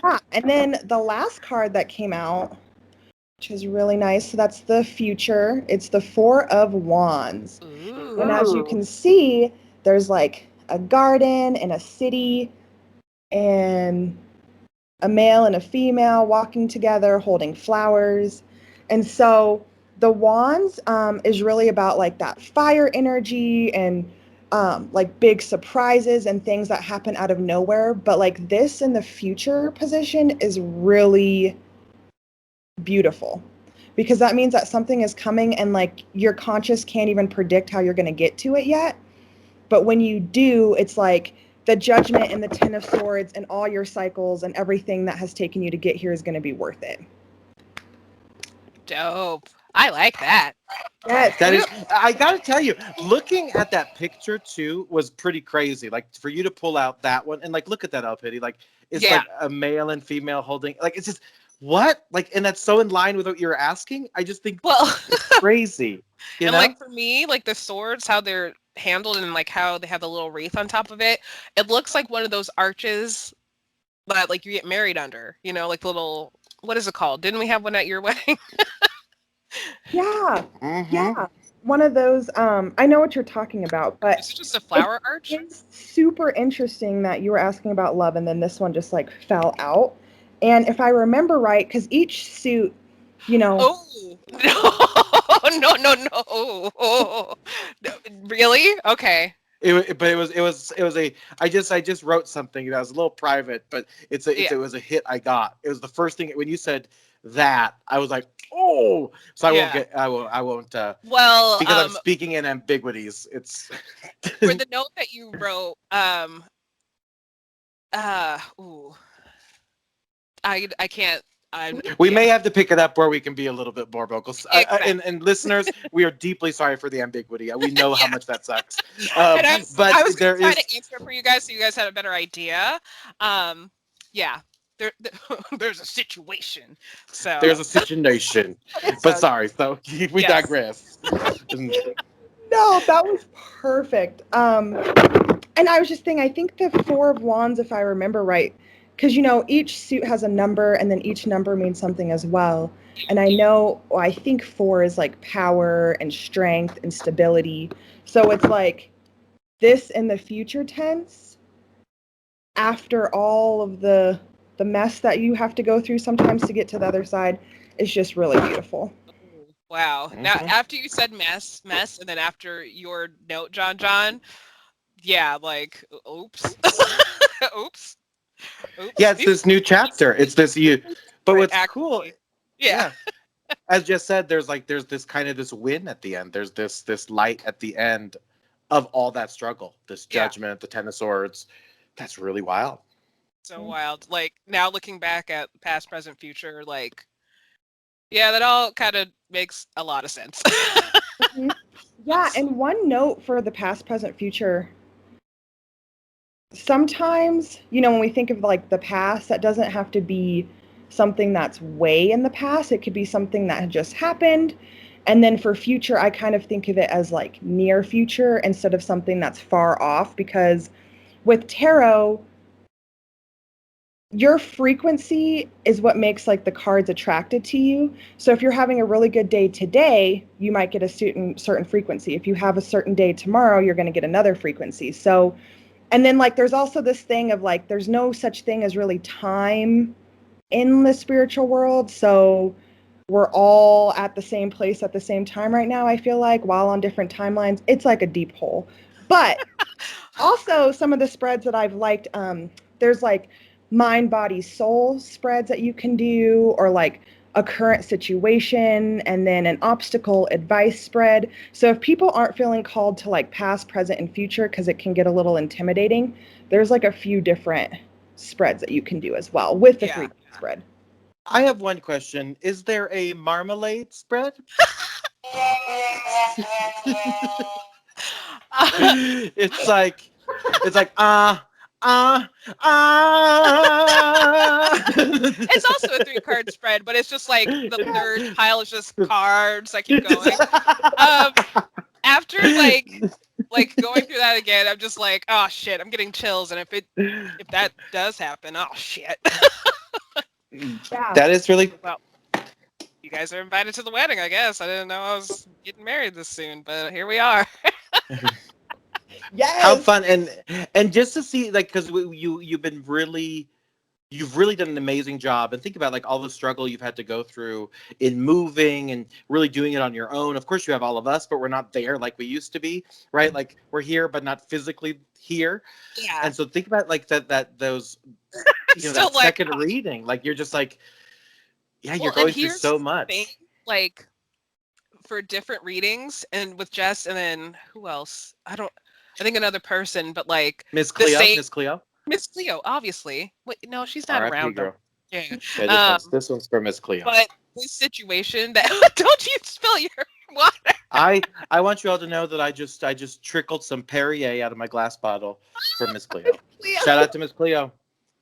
Yeah. And then the last card that came out, which is really nice. So that's the future. It's the 4 of Wands. Ooh. And as you can see, there's like a garden and a city and a male and a female walking together holding flowers. And so the Wands is really about like that fire energy and like big surprises and things that happen out of nowhere. But like this in the future position is really beautiful, because that means that something is coming and like your conscious can't even predict how you're going to get to it yet. But when you do, it's like the Judgment and the Ten of Swords and all your cycles and everything that has taken you to get here is going to be worth it. Dope. I like that. Yes. That is, I gotta tell you, looking at that picture too was pretty crazy. Like for you to pull out that one and like look at that outfit, like it's Yeah. like a male and female holding, like it's just what, like, and that's so in line with what you're asking. I just think Well, it's crazy, you and know? like for me, like the swords, how they're handled and like how they have the little wreath on top of it, it looks like one of those arches that like you get married under, you know, like the little, what is it called? Didn't we have one at your wedding? Yeah. Mm-hmm. Yeah. One of those, I know what you're talking about, but Is it just a flower arch? it's super interesting that you were asking about love and then this one just like fell out. And if I remember right, because each suit, you know, Oh no, no, no, no! Oh, no. Really? Okay. But it was a, I just wrote something that was a little private, but Yeah. it was a hit I got. It was the first thing when you said that, I was like, oh, so Yeah. I won't Well, because I'm speaking in ambiguities. It's for the note that you wrote, ooh, I can't. we Yeah. may have to pick it up where we can be a little bit more vocal. Exactly. And listeners, we are deeply sorry for the ambiguity. We know how much that sucks. And But I was there gonna try is to answer it for you guys so you guys had a better idea. Yeah. There's a situation. So there's a situation. But so, sorry, so we yes. digress. no, that was perfect. And I was just thinking, I think the Four of Wands, if I remember right, because you know each suit has a number, and then each number means something as well. And I know, well, I think four is like power and strength and stability. So it's like this in the future tense, after all of the mess that you have to go through sometimes to get to the other side, is just really beautiful. Wow. Now after you said mess, and then after your note, John, yeah, like oops. Oops. Yeah, Oops. it's this new chapter. It's this you. But Right, what's cool, actually. Yeah. as Jess said, there's this kind of this win at the end. There's this light at the end of all that struggle, this Yeah. judgment, the Ten of Swords. That's really wild. So wild. Like now looking back at past, present, future, like yeah, that all kind of makes a lot of sense. Mhm. Yeah, and one note for the past, present, future. Sometimes, you know, when we think of like the past, that doesn't have to be something that's way in the past. It could be something that had just happened. And then for future, I kind of think of it as like near future instead of something that's far off, because with tarot, your frequency is what makes like the cards attracted to you. So if you're having a really good day today, you might get a certain frequency. If you have a certain day tomorrow, you're going to get another frequency. So, and then like there's also this thing of like there's no such thing as really time in the spiritual world. So we're all at the same place at the same time right now, I feel like, while on different timelines. It's like a deep hole. But also some of the spreads that I've liked, there's like mind, body, soul spreads that you can do, or like a current situation and then an obstacle advice spread. So if people aren't feeling called to like past, present, and future because it can get a little intimidating, there's like a few different spreads that you can do as well with the Yeah. 3 spread. I have one question. Is there a marmalade spread? it's like It's also a 3-card spread, but it's just like the third pile is just cards. I keep going. After like going through that again, I'm just like, oh shit, I'm getting chills. And if that does happen, oh shit. Yeah. That is really Well, you guys are invited to the wedding, I guess. I didn't know I was getting married this soon, but here we are. Yes. how fun. And just to see, like, because you've really done an amazing job. And think about like all the struggle you've had to go through in moving and really doing it on your own. Of course you have all of us, but we're not there like we used to be, right? Like we're here but not physically here. Yeah. And so think about like those Still that like, second reading, like you're just like, yeah, you're well, going and through here's so the much. thing, like for different readings and with Jess and then who else? I think another person, but like Miss the Cleo, same Miss Cleo, Miss Cleo, obviously. Wait, no, she's not R.I.P. around though. girl. Yeah. Yeah, this one's for Miss Cleo. But this situation that don't you spill your water. I want you all to know that I just trickled some Perrier out of my glass bottle for Miss Cleo. Shout out to Miss Cleo.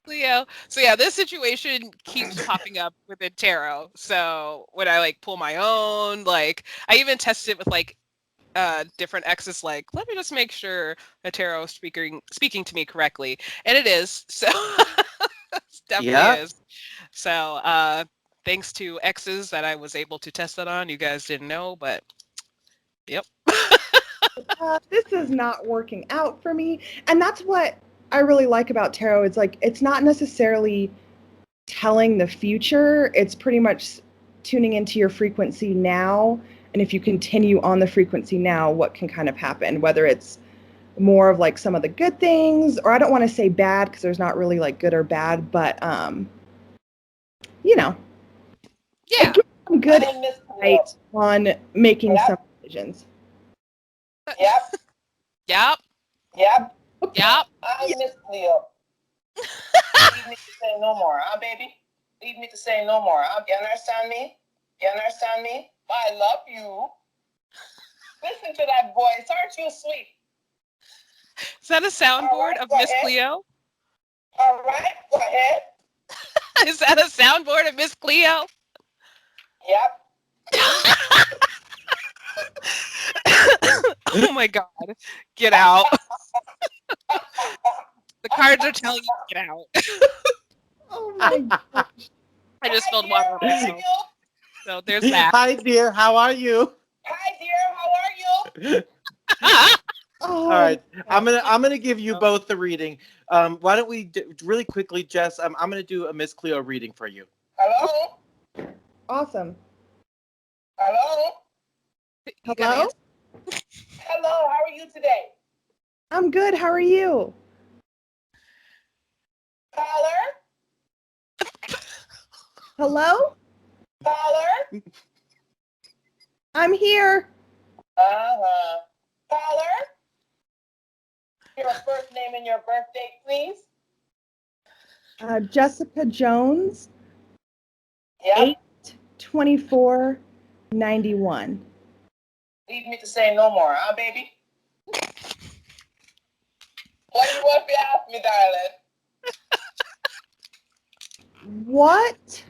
Leo. So yeah, this situation keeps popping up within tarot. So when I like pull my own, like I even tested it with like different exes, like let me just make sure the tarot is speaking to me correctly. And it is. So it definitely is. So thanks to exes that I was able to test that on. You guys didn't know, but yep. This is not working out for me. And that's what I really like about tarot. It's like, it's not necessarily telling the future. It's pretty much tuning into your frequency now. And if you continue on the frequency now, what can kind of happen, whether it's more of like some of the good things, or I don't want to say bad because there's not really like good or bad, but you know, Yeah. it gives some good insight on making some decisions. Yep. Yep. Yep. Yep. I Miss Cleo. Leave me to say no more, huh, baby? Leave me to say no more, huh? You understand me? You understand me? I love you. Listen to that voice. Aren't you sweet? Is that a soundboard of Miss Cleo? All right, go ahead. Is that a soundboard of Miss Cleo? Yep. Oh my God. Get out. The cards are telling you to get out. Oh my gosh. I just spilled water on myself. So there's that. Hi, dear. How are you? Hi, dear. How are you? All right, I'm gonna give you both the reading. Why don't we really quickly, Jess? I'm gonna do a Miss Cleo reading for you. Hello. Awesome. Hello. Hello? Hello. How are you today? I'm good. How are you? Caller. Hello? Caller. I'm here. Caller. Your first name and your birth date, please. Jessica Jones, Yep. 8/24/91. Leave me to say no more, huh, baby? What do you want to ask me, darling? What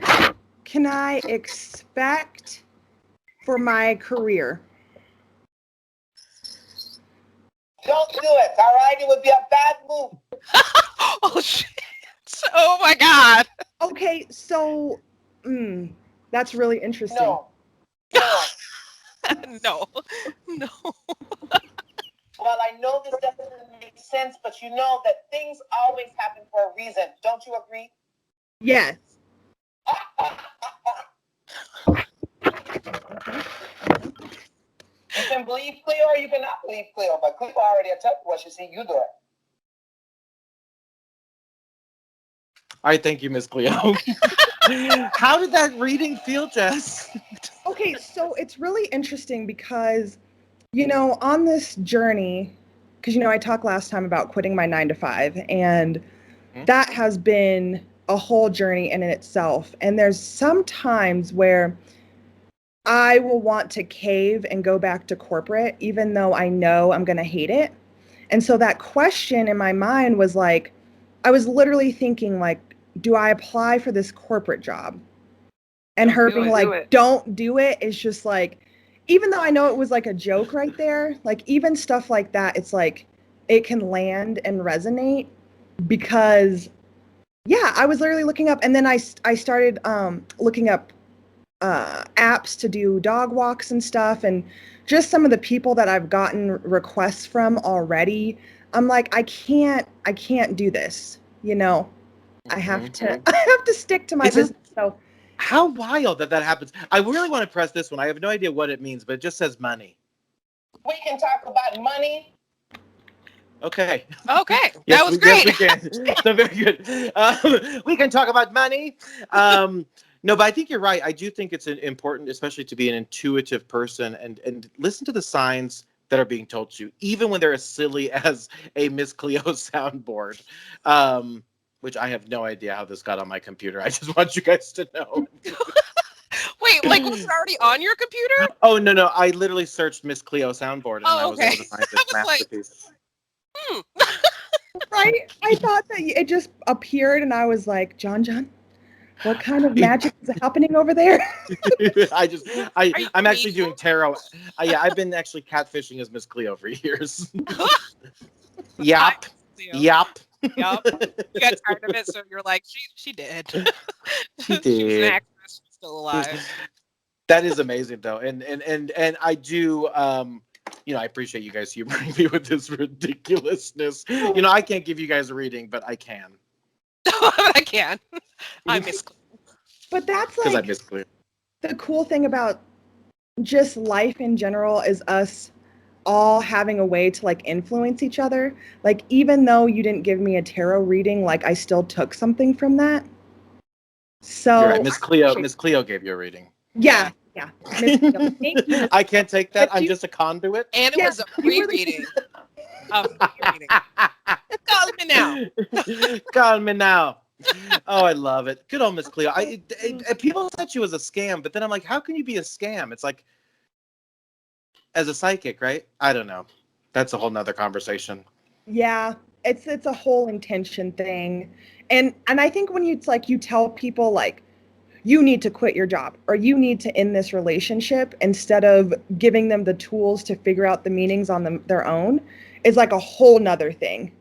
can I expect for my career? Don't do it, all right? It would be a bad move. Oh shit. Oh my God. Okay, so that's really interesting. No. No. No. No. Well, I know this doesn't make sense, but you know that things always happen for a reason. Don't you agree? Yes. You can believe Cleo or you cannot believe Cleo, but Cleo already told you what you see, you do it. All right, thank you, Miss Cleo. How did that reading feel, Jess? Okay, so it's really interesting because, you know, on this journey, because, you know, I talked last time about quitting my 9 to 5, and that has been a whole journey in itself. And there's some times where I will want to cave and go back to corporate, even though I know I'm going to hate it. And so that question in my mind was like, I was literally thinking, like, do I apply for this corporate job? And her being like, don't do it is just like, even though I know it was like a joke right there, like even stuff like that, it's like it can land and resonate because, yeah, I was literally looking up, and then I started looking up apps to do dog walks and stuff, and just some of the people that I've gotten requests from already. I'm like, I can't do this, you know. I have to stick to my business. So how wild that happens. I really want to press this one. I have no idea what it means, but it just says money. We can talk about money. Okay. Okay. Yes, That was great. Yes, we can. So very good. We can talk about money. No, but I think you're right. I do think it's important, especially to be an intuitive person and listen to the signs that are being told to you, even when they're as silly as a Miss Cleo soundboard. Which I have no idea how this got on my computer. I just want you guys to know. Wait, like was it already on your computer? Oh no, I literally searched Miss Cleo soundboard and I Oh, was okay. able to find this I was like, masterpiece. Right? I thought that it just appeared, and I was like, John, what kind of magic is happening over there? I'm actually doing tarot. Yeah, I've been actually catfishing as Miss Cleo for years. Yep. Yep. Yup. You got tired of it, so you're like, she did. She She was did. an actress, she's still alive. That is amazing though. And I do I appreciate you guys humoring me with this ridiculousness. I can't give you guys a reading, but I can. I can. I miss. But that's Because I like miss Cleo. the cool thing about just life in general is us all having a way to like influence each other. Like even though you didn't give me a tarot reading, like I still took something from that. So You're right. Miss Cleo gave you a reading. yeah. Miss Cleo, thank you, Miss I can't take that. But I'm you- just a conduit. And it was a you were free reading. A free reading. Call me now. Call me now. Oh, I love it. Good old Miss Cleo. People said she was a scam, but then I'm like, how can you be a scam? It's like, as a psychic, right? I don't know. That's a whole nother conversation. Yeah, it's a whole intention thing. And I think when it's like you tell people like you need to quit your job or you need to end this relationship instead of giving them the tools to figure out the meanings on their own is like a whole nother thing,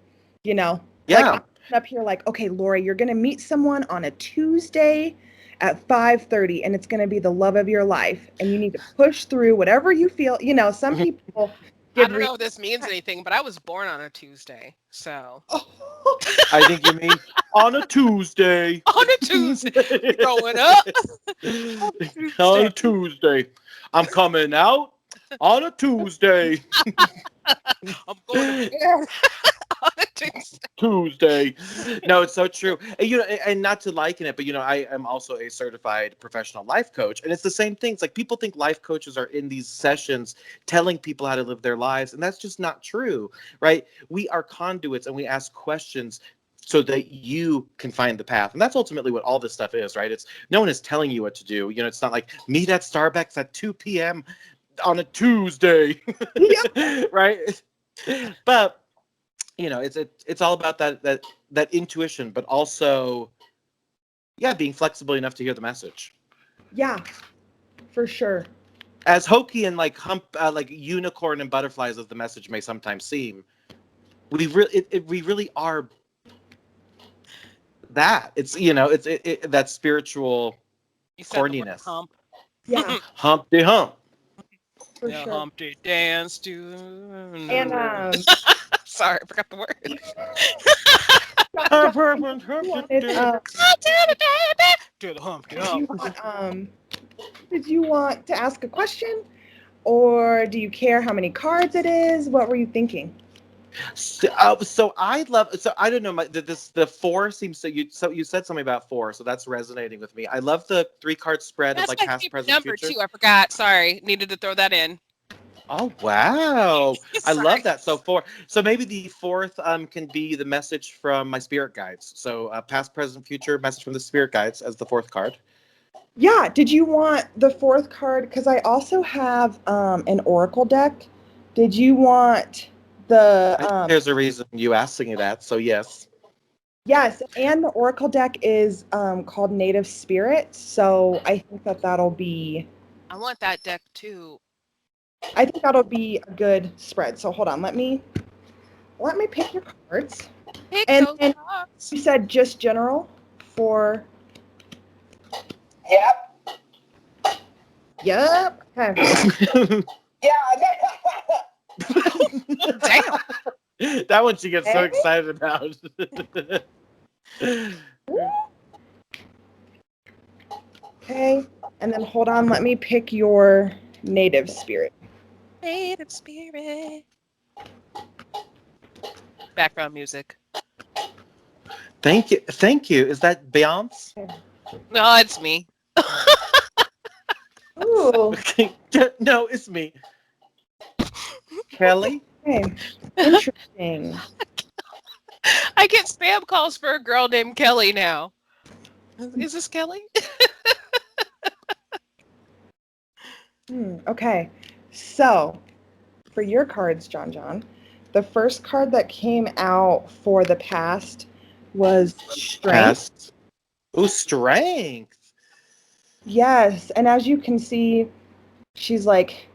Yeah. Like I'm up here like, okay, Lori, you're gonna meet someone on a Tuesday at 5:30 and it's gonna be the love of your life and you need to push through whatever you feel. Some people I don't know if this means anything, but I was born on a Tuesday, so. I think you mean on a Tuesday. On a Tuesday. Growing up. On a Tuesday. I'm coming out on a Tuesday. I'm going to bed on a Tuesday. Tuesday. No, it's so true. And not to liken it, but I am also a certified professional life coach, and it's the same thing. It's like people think life coaches are in these sessions telling people how to live their lives, and that's just not true, right? We are conduits, and we ask questions so that you can find the path, and that's ultimately what all this stuff is, right? It's no one is telling you what to do. It's not like meet at Starbucks at 2 p.m. on a Tuesday, right? But it's all about that intuition, but also, being flexible enough to hear the message. Yeah, for sure. As hokey and like unicorn and butterflies as the message may sometimes seem, we really are that. It's it's that spiritual corniness. Hump. Yeah, Humpty hump. for Yeah, sure. Humpty dance to. And Sorry, I forgot the word. To the Humpty Hump. Did you want to ask a question, or do you care how many cards it is? What were you thinking? So I love. So I don't know. The 4 seems to you. So you said something about 4, so that's resonating with me. I love the 3-card spread That's of like my past, favorite present, number future. too. I forgot. Sorry, needed to throw that in. Oh wow! I Sorry. love that. So 4. So maybe the 4th can be the message from my spirit guides. So past, present, future, message from the spirit guides as the 4th card. Yeah. Did you want the 4th card? Because I also have an oracle deck. Did you want the? There's a reason you asking me that. So yes. Yes, and the oracle deck is called Native Spirit. So I think that'll be. I want that deck too. I think that'll be a good spread. So hold on, let me pick your cards. Pick And those cards. you said just general for. Yep. Yep. Okay. Yeah. Damn. That one she gets so Okay. excited about. Okay. And then hold on, let me pick your native spirit. Native spirit. Background music. Thank you. Is that Beyonce? No, it's me. Ooh. No, it's me. Kelly? Okay. Interesting. I get spam calls for a girl named Kelly now. Is this Kelly? Okay. So, for your cards, John, the first card that came out for the past was Strength. Past. Ooh, strength. Yes, and as you can see, she's like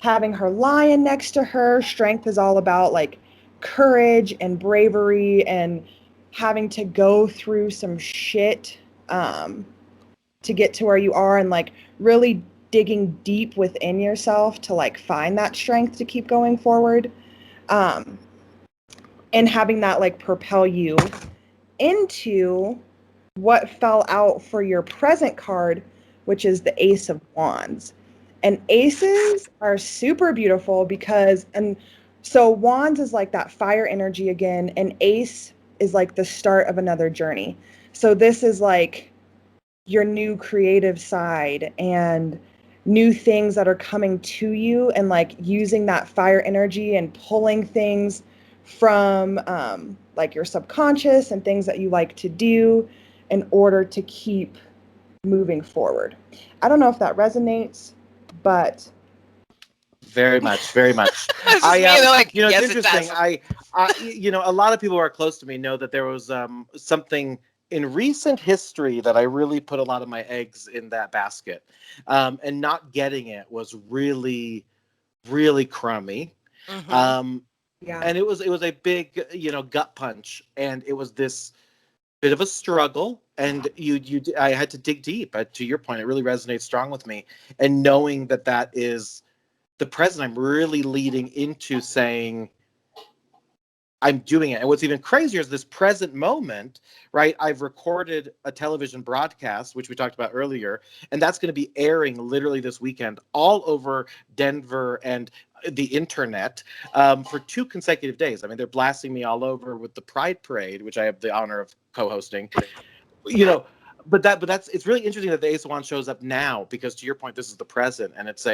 having her lion next to her. Strength is all about like courage and bravery and having to go through some shit to get to where you are, and like really digging deep within yourself to like find that strength to keep going forward, um, and having that like propel you into what fell out for your present card, which is the Ace of Wands. And aces are super beautiful because, and so wands is like that fire energy again, and ace is like the start of another journey. So this is like your new creative side and new things that are coming to you, and like using that fire energy and pulling things from like your subconscious and things that you like to do in order to keep moving forward. I don't know if that resonates, but Very much, very much. It's just me, and they're like, It's yes, it interesting. does. A lot of people who are close to me know that there was something in recent history that I really put a lot of my eggs in that basket, and not getting it was really, really crummy. Mhm. And it was a big, gut punch, and it was this bit of a struggle, and I had to dig deep. To your point, it really resonates strong with me, and knowing that is the present, I'm really leading into saying I'm doing it. And what's even crazier is this present moment, right? I've recorded a television broadcast, which we talked about earlier, and that's going to be airing literally this weekend all over Denver and the internet, for 2 consecutive days. I mean, they're blasting me all over with the Pride Parade, which I have the honor of co-hosting. But it's really interesting that the Ace of Wands shows up now, because to your point, this is the present, and it's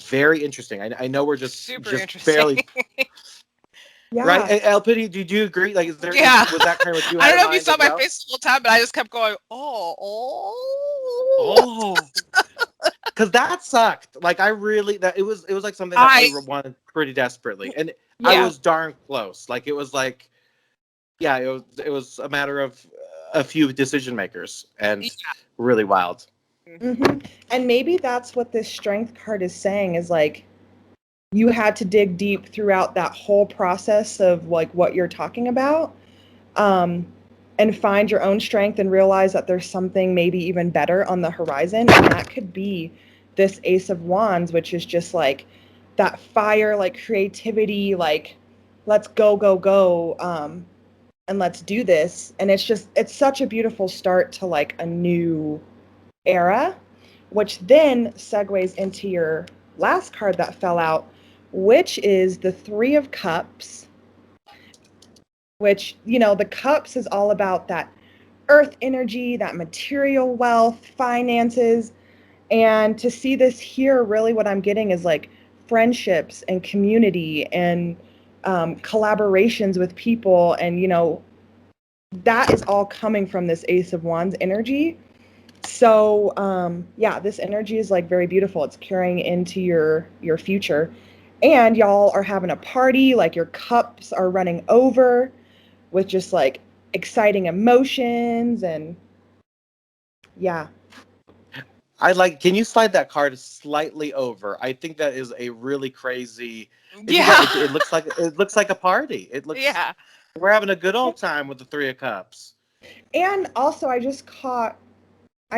very interesting. I know we're just Interesting. barely yeah. right. LPD, did you agree? Like, was that kind of what you I had don't in know if you mind saw as my well? face the whole time, but I just kept going, Oh, because that sucked. Like, I really it was like something that I wanted pretty desperately, and I was darn close. Like, it was like, it was a matter of a few decision makers, and really wild. Mm-hmm. And maybe that's what this strength card is saying, is like you had to dig deep throughout that whole process of like what you're talking about, and find your own strength and realize that there's something maybe even better on the horizon. And that could be this Ace of Wands, which is just like that fire, like creativity, like let's go, and let's do this. And it's such a beautiful start to like a new era, which then segues into your last card that fell out, which is the Three of Cups, which, the cups is all about that earth energy, that material wealth, finances. And to see this here, really what I'm getting is like friendships and community and collaborations with people. And, that is all coming from this Ace of Wands energy. So this energy is like very beautiful. It's carrying into your future, and y'all are having a party. Like your cups are running over with just like exciting emotions, and yeah. Can you slide that card slightly over? I think that is a really crazy. It looks like a party. It looks. Yeah. We're having a good old time with the Three of Cups. And also, I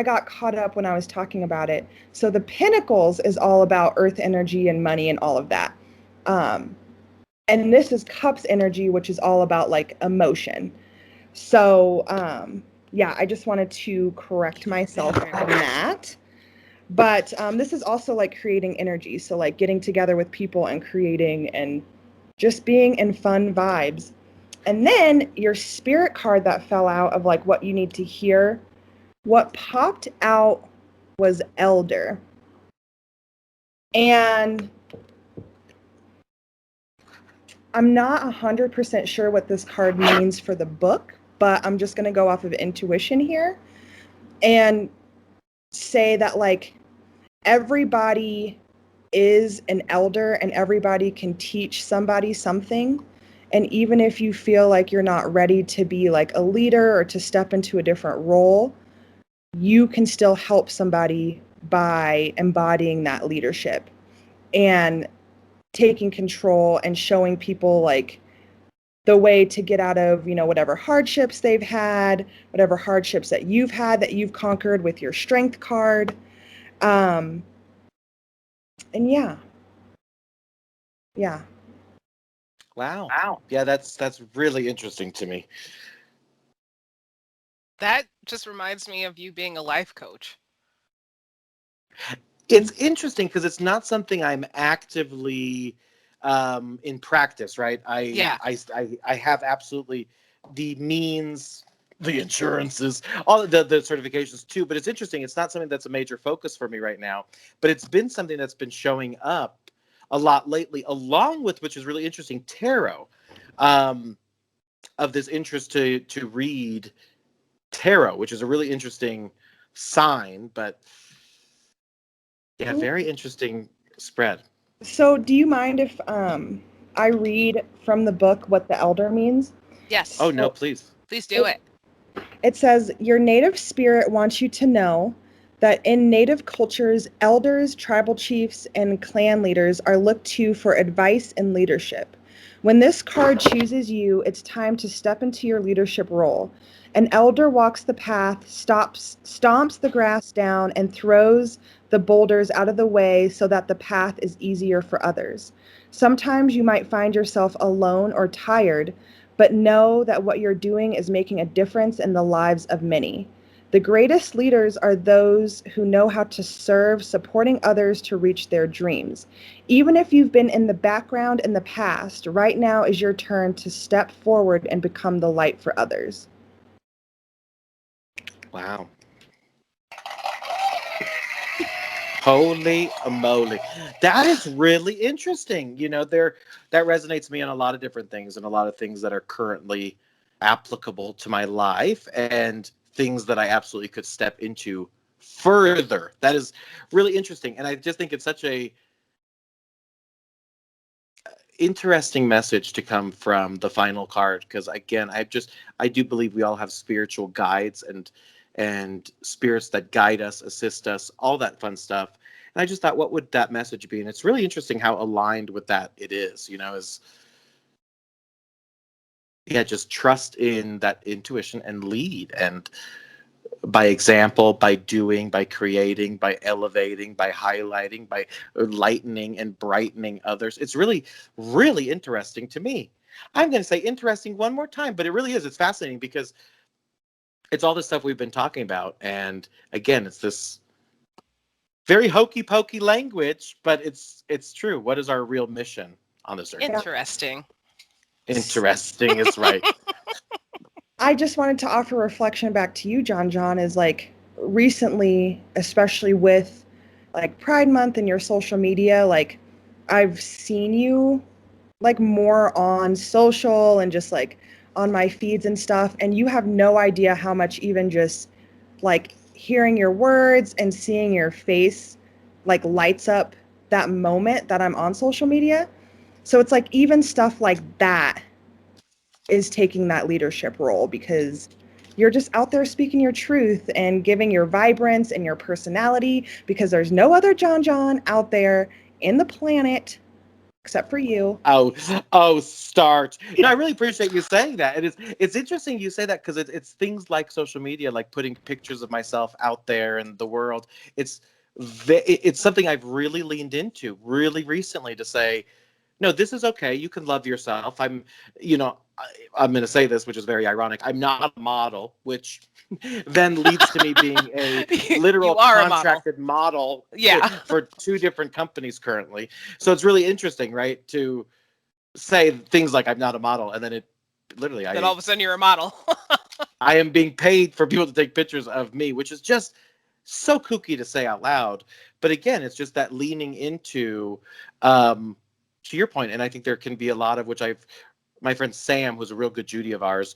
got caught up when I was talking about it. So the Pentacles is all about earth energy and money and all of that. And this is Cups energy, which is all about like emotion. So I just wanted to correct myself on that. But this is also like creating energy. So like getting together with people and creating and just being in fun vibes. And then your spirit card that fell out of like what you need to hear, what popped out was elder. And I'm not 100% sure what this card means for the book, but I'm just going to go off of intuition here and say that like everybody is an elder and everybody can teach somebody something. And even if you feel like you're not ready to be like a leader or to step into a different role, you can still help somebody by embodying that leadership and taking control and showing people like the way to get out of, whatever hardships they've had, whatever hardships that you've conquered with your strength card. And yeah. Wow. Yeah, that's really interesting to me. That just reminds me of you being a life coach. It's interesting because it's not something I'm actively in practice, right? Yeah. I have absolutely the means, the insurances, all of the certifications too. But it's interesting. It's not something that's a major focus for me right now. But it's been something that's been showing up a lot lately, along with, which is really interesting, tarot. Of this interest to read tarot, which is a really interesting sign, but yeah, very interesting spread. So do you mind if I read from the book what the elder means? Yes. Oh no, please. Please do it. It says, your native spirit wants you to know that in native cultures, elders, tribal chiefs, and clan leaders are looked to for advice and leadership. When this card chooses you, it's time to step into your leadership role. An elder walks the path, stomps the grass down, and throws the boulders out of the way so that the path is easier for others. Sometimes you might find yourself alone or tired, but know that what you're doing is making a difference in the lives of many. The greatest leaders are those who know how to serve, supporting others to reach their dreams. Even if you've been in the background in the past, right now is your turn to step forward and become the light for others. Wow. Holy moly. That is really interesting. That resonates with me on a lot of different things and a lot of things that are currently applicable to my life and things that I absolutely could step into further. That is really interesting. And I just think it's such a interesting message to come from the final card, because again, I do believe we all have spiritual guides and spirits that guide us, assist us, all that fun stuff. And I just thought, what would that message be? And it's really interesting how aligned with that it is, just trust in that intuition and lead, and by example, by doing, by creating, by elevating, by highlighting, by lightening and brightening others. It's really, really interesting to me. I'm going to say interesting one more time, but it really is. It's fascinating because it's all the stuff we've been talking about. And again, it's this very hokey pokey language, but it's true. What is our real mission on this earth? Interesting. Interesting is right. I just wanted to offer reflection back to you, John, is like recently, especially with like Pride Month and your social media, like I've seen you like more on social and just like on my feeds and stuff. And you have no idea how much even just like hearing your words and seeing your face like lights up that moment that I'm on social media. So it's like even stuff like that is taking that leadership role because you're just out there speaking your truth and giving your vibrance and your personality, because there's no other John out there in the planet except for you. Oh, start. No, I really appreciate you saying that. It's interesting you say that because it's things like social media, like putting pictures of myself out there in the world. It's something I've really leaned into really recently to say, no, this is okay. You can love yourself. I'm going to say this, which is very ironic. I'm not a model, which then leads to me being a literal contracted model for two different companies currently. So it's really interesting, right, to say things like I'm not a model, and then Then all of a sudden you're a model. I am being paid for people to take pictures of me, which is just so kooky to say out loud. But again, it's just that leaning into, to your point, and I think there can be a lot of which my friend Sam, who's a real good Judy of ours,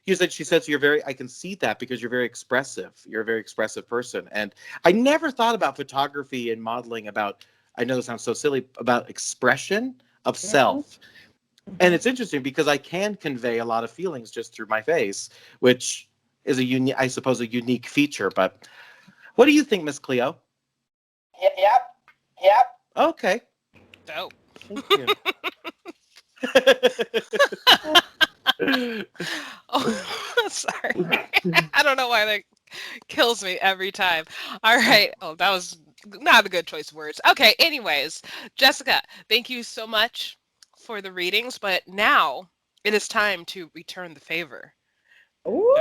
She says I can see that because you're very expressive. You're a very expressive person. And I never thought about photography and modeling I know this sounds so silly, about expression of self. And it's interesting because I can convey a lot of feelings just through my face, which is I suppose, a unique feature. But what do you think, Miss Cleo? Yep. Okay. Dope. Thank you. Oh, sorry. I don't know why that kills me every time. All right. Oh, that was not a good choice of words. Okay. Anyways, Jessica, thank you so much for the readings, but now it is time to return the favor. Ooh.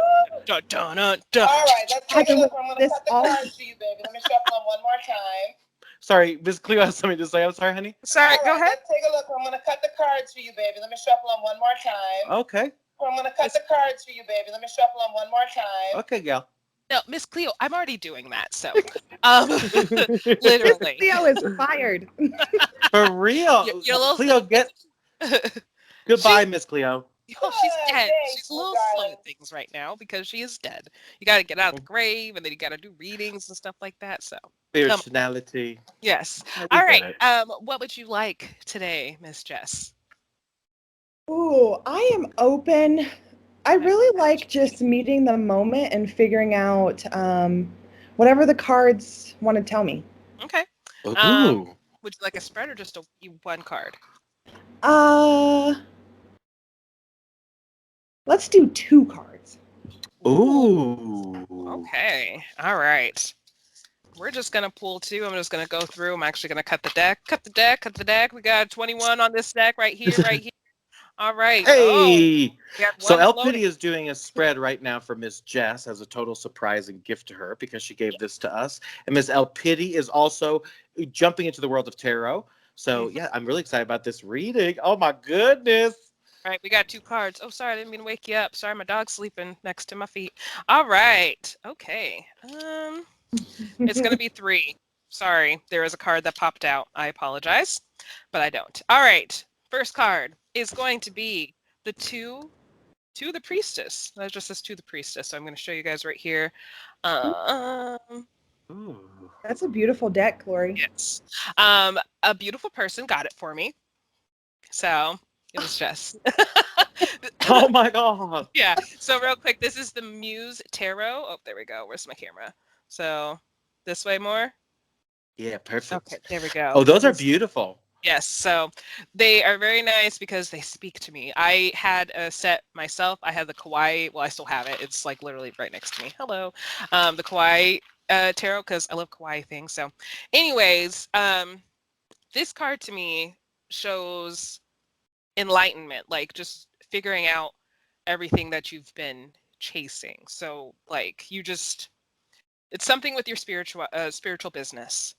Dun, dun, dun, All dun. right, let's take a look. I'm going to This cut the all- cards for you, baby. Let me shuffle them one more time. Sorry, Miss Cleo has something to say. I'm sorry, honey. Sorry, go All right, ahead. let's take a look. I'm going to cut the cards for you, baby. Let me shuffle them one more time. Okay. I'm going to cut the cards for you, baby. Let me shuffle them one more time. Okay, gal. No, Miss Cleo, I'm already doing that. So, Miss literally. Cleo is fired. For real. You're a little Cleo, goodbye, Miss Cleo. Oh, she's dead. Thanks, She's a little slow darling. at things right now because she is dead. You got to get out of the grave, and then you got to do readings and stuff like that. So, Spirituality. yes. Yeah, we All get right. it. What would you like today, Miss Jess? Ooh, I am open. I really like just meeting the moment and figuring out whatever the cards want to tell me. Okay. Ooh. Would you like a spread or just one card? Let's do 2 cards. Ooh. Okay. All right. We're just going to pull 2. I'm just going to go through. I'm actually going to cut the deck. Cut the deck. Cut the deck. We got 21 on this deck right here, right here. All right. Hey. Oh, we got So one El floating. Pity is doing a spread right now for Miss Jess as a total surprise and gift to her because she gave this to us. And Miss El Pity is also jumping into the world of tarot. So yeah, I'm really excited about this reading. Oh my goodness. All right, we got 2 cards. Oh, sorry, I didn't mean to wake you up. Sorry, my dog's sleeping next to my feet. All right. Okay. It's going to be 3. Sorry, there is a card that popped out. I apologize, but I don't. All right. First card is going to be the 2 to the Priestess. That just says to the Priestess. So I'm going to show you guys right here. Ooh. That's a beautiful deck, Lori. Yes. A beautiful person got it for me. So it was Jess. Oh my god. Yeah. So real quick, this is the Muse Tarot. Oh, there we go. Where's my camera? So this way more. Yeah, perfect. Okay, there we go. Oh, those are beautiful. Yes. So they are very nice because they speak to me. I had a set myself. I had the Kawaii. Well, I still have it. It's like literally right next to me. Hello. The Kawaii tarot because I love Kawaii things. So anyways, this card to me shows enlightenment, like just figuring out everything that you've been chasing. So like it's something with your spiritual business,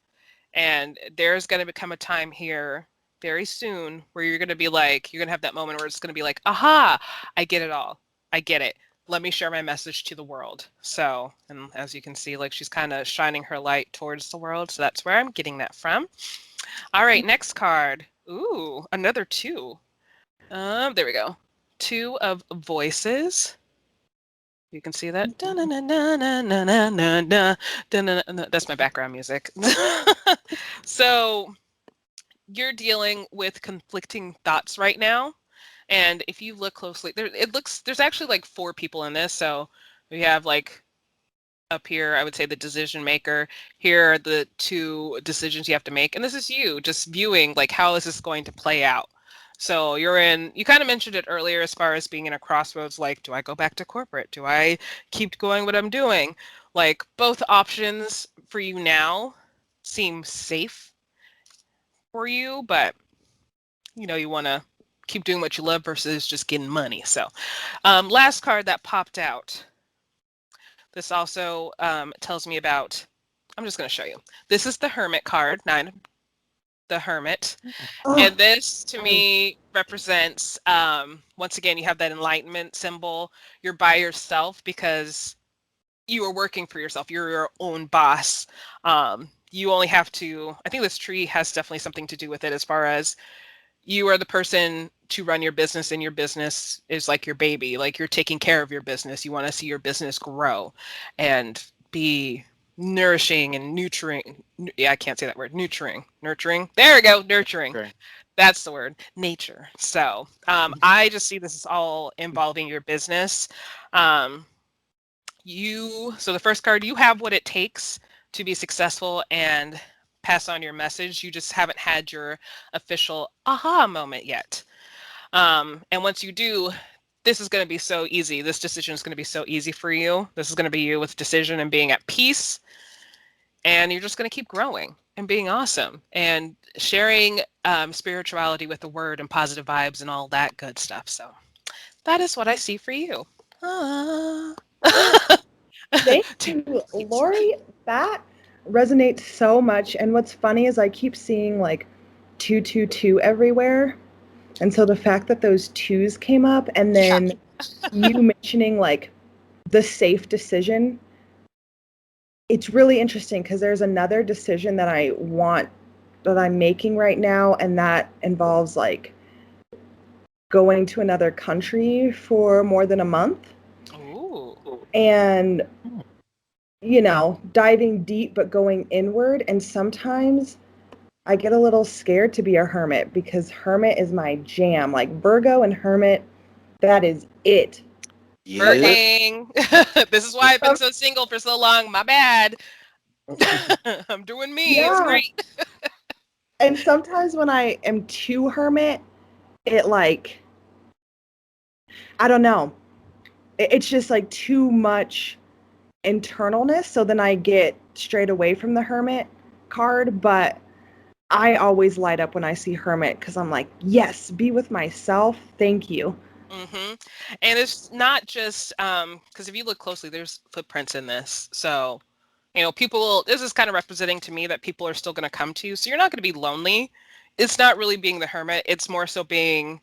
and there's going to become a time here very soon where you're going to be like, you're going to have that moment where it's going to be like, aha, I get it all. I get it. Let me share my message to the world. So, and as you can see, like she's kind of shining her light towards the world. So that's where I'm getting that from. All right, next card. Ooh, another 2. There we go. 2 of Voices. You can see that. That's my background music. So you're dealing with conflicting thoughts right now. And if you look closely, there's actually like 4 people in this. So we have like up here, I would say the decision maker. Here are the 2 decisions you have to make. And this is you just viewing like, how is this going to play out? So you kind of mentioned it earlier as far as being in a crossroads, like, do I go back to corporate? Do I keep going what I'm doing? Like both options for you now seem safe for you, but you want to keep doing what you love versus just getting money. So last card that popped out. This also tells me about, I'm just going to show you. This is the Hermit card, 9, the Hermit. And this to me represents, once again, you have that enlightenment symbol. You're by yourself because you are working for yourself. You're your own boss. You only have to, I think this tree has definitely something to do with it as far as you are the person to run your business, and your business is like your baby. Like, you're taking care of your business. You want to see your business grow and be nourishing and nurturing. Yeah, I can't say that word. Nurturing. There we go. Nurturing. Okay. That's the word. Nature. So I just see this as all involving your business. So the first card, you have what it takes to be successful and pass on your message. You just haven't had your official aha moment yet. And once you do, this is going to be so easy. This decision is going to be so easy for you. This is going to be you with decision and being at peace. And you're just going to keep growing and being awesome and sharing spirituality with the word and positive vibes and all that good stuff. So that is what I see for you. Thank you, Lori. That resonates so much. And what's funny is I keep seeing like 222 everywhere. And so the fact that those twos came up, and then you mentioning like the safe decision, it's really interesting because there's another decision that I'm making right now, and that involves like going to another country for more than a month. Ooh. And diving deep but going inward. And sometimes I get a little scared to be a hermit because hermit is my jam. Like Virgo and hermit, that is it. Flirting. This is why I've been so single for so long. My bad. I'm doing me. Yeah. It's great. And sometimes when I am too hermit, it like, I don't know. It's just like too much internalness. So then I get straight away from the hermit card. But I always light up when I see hermit because I'm like, yes, be with myself. Thank you. Mm-hmm. And it's not just because if you look closely, there's footprints in this. So, this is kind of representing to me that people are still going to come to you. So you're not going to be lonely. It's not really being the hermit. It's more so being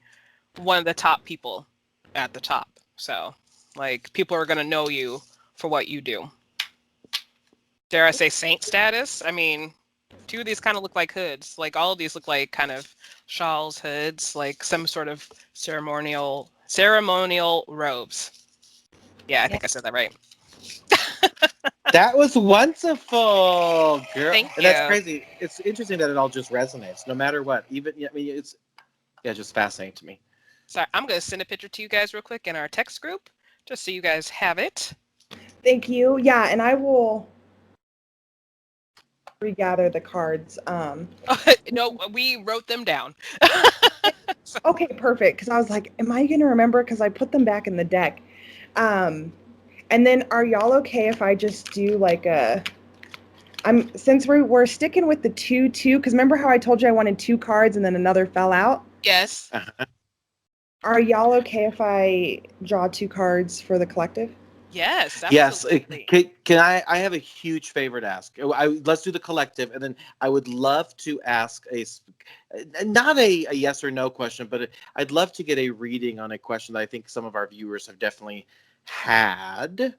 one of the top people at the top. So, like, people are going to know you for what you do. Dare I say saint status? I mean, two of these kind of look like hoods. Like, all of these look like kind of shawls, hoods, like some sort of ceremonial robes. Yeah, I think I said that right. That was wonderful, girl. Thank And that's you. crazy. It's interesting that it all just resonates, no matter what. Even, I mean, it's just fascinating to me. Sorry, I'm going to send a picture to you guys real quick in our text group, just so you guys have it. Thank you. Yeah, and I will regather the cards. No, we wrote them down. Okay, perfect. Because I was like, am I going to remember? Because I put them back in the deck. And then are y'all okay if I just do like since we're sticking with the 2-2, because remember how I told you I wanted 2 cards and then another fell out? Yes. Are y'all okay if I draw 2 cards for the collective? Yes, absolutely. Yes. Can I have a huge favor to ask? Let's do the collective, and then I would love to ask not a yes or no question, but I'd love to get a reading on a question that I think some of our viewers have definitely had.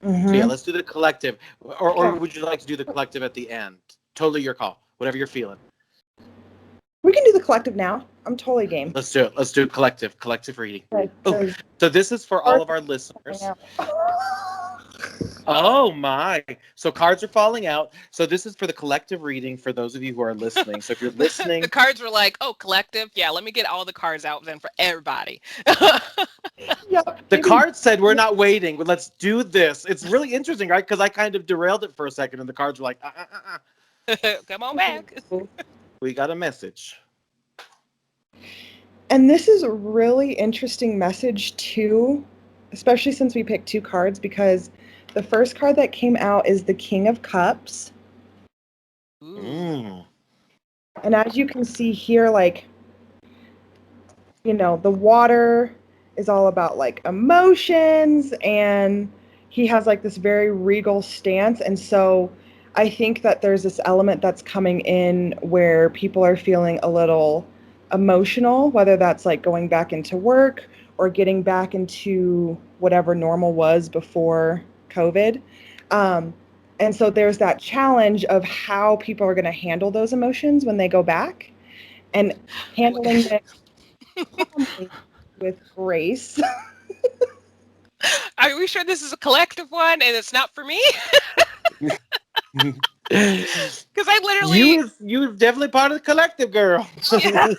Mm-hmm. So yeah, let's do the collective, or would you like to do the collective at the end? Totally your call. Whatever you're feeling. We can do the collective now. I'm totally game. Let's do it. Let's do collective reading. Right, Oh, so this is for all of our listeners. Oh my. So cards are falling out. So this is for the collective reading for those of you who are listening. So if you're listening. The cards were like, oh, collective. Yeah, let me get all the cards out then for everybody. The card said we're not waiting, but let's do this. It's really interesting, right? Because I kind of derailed it for a second and the cards were like, Come on back. We got a message. And this is a really interesting message too, especially since we picked 2 cards, because the first card that came out is the King of Cups. Mm. And as you can see here, like, the water is all about like emotions, and he has like this very regal stance. And so I think that there's this element that's coming in where people are feeling a little emotional, whether that's like going back into work or getting back into whatever normal was before COVID. And so there's that challenge of how people are going to handle those emotions when they go back, and handling it. with grace. Are we sure this is a collective one and it's not for me? Because I literally. You was definitely part of the collective, girl. Yeah.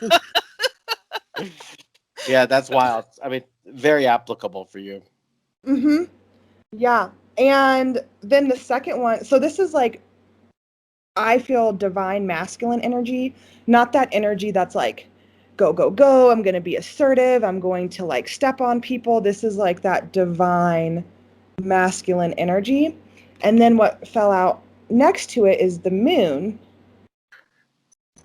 Yeah, that's wild. I mean, very applicable for you. Mm-hmm. Yeah. And then the second one, so this is like, I feel divine masculine energy, not that energy that's like, go, go, go. I'm going to be assertive. I'm going to like step on people. This is like that divine masculine energy. And then what fell out next to it is the moon.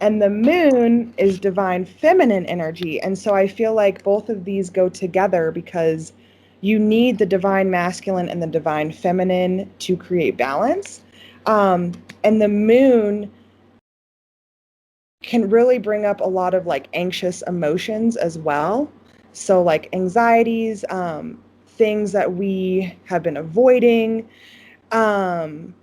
And the moon is divine feminine energy. And so I feel like both of these go together because you need the divine masculine and the divine feminine to create balance. And the moon can really bring up a lot of like anxious emotions as well. So like anxieties, things that we have been avoiding. And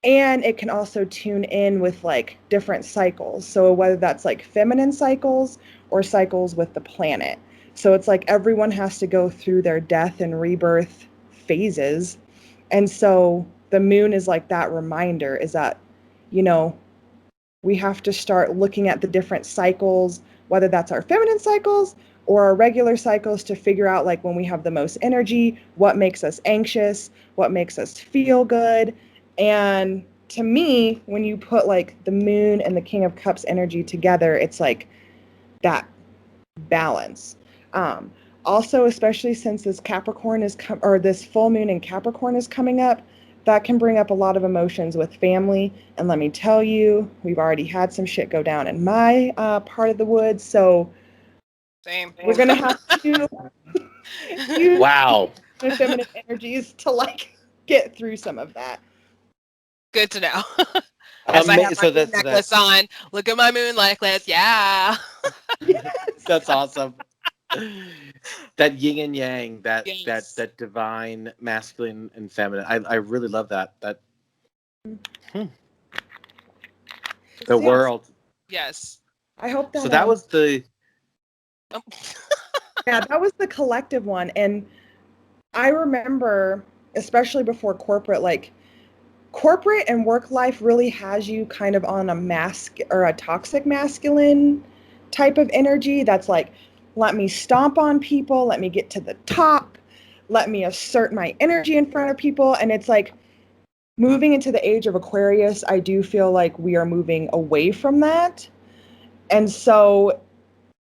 it can also tune in with like different cycles. So whether that's like feminine cycles or cycles with the planet. So it's like everyone has to go through their death and rebirth phases. And so the moon is like that reminder is that, you know, we have to start looking at the different cycles, whether that's our feminine cycles or our regular cycles, to figure out like when we have the most energy, what makes us anxious, what makes us feel good. And to me, when you put like the moon and the King of Cups energy together, it's like that balance. Also, especially since this Capricorn is or this full moon in Capricorn is coming up, that can bring up a lot of emotions with family. And let me tell you, we've already had some shit go down in my part of the woods. So Same. we're going to have to use Wow. the feminine energies to like get through some of that. Good to know. As I have my So moon necklace on. Look at my moon necklace. Yeah. That's awesome. That yin and yang, Yes. that divine masculine and feminine. I really love that. The world. Yes. I hope that. So that was the. Oh. Yeah, that was the collective one. And I remember, especially before corporate, like corporate and work life really has you kind of on a mask or a toxic masculine type of energy that's like, let me stomp on people, let me get to the top, let me assert my energy in front of people. And it's like moving into the age of Aquarius, I do feel like we are moving away from that. And so,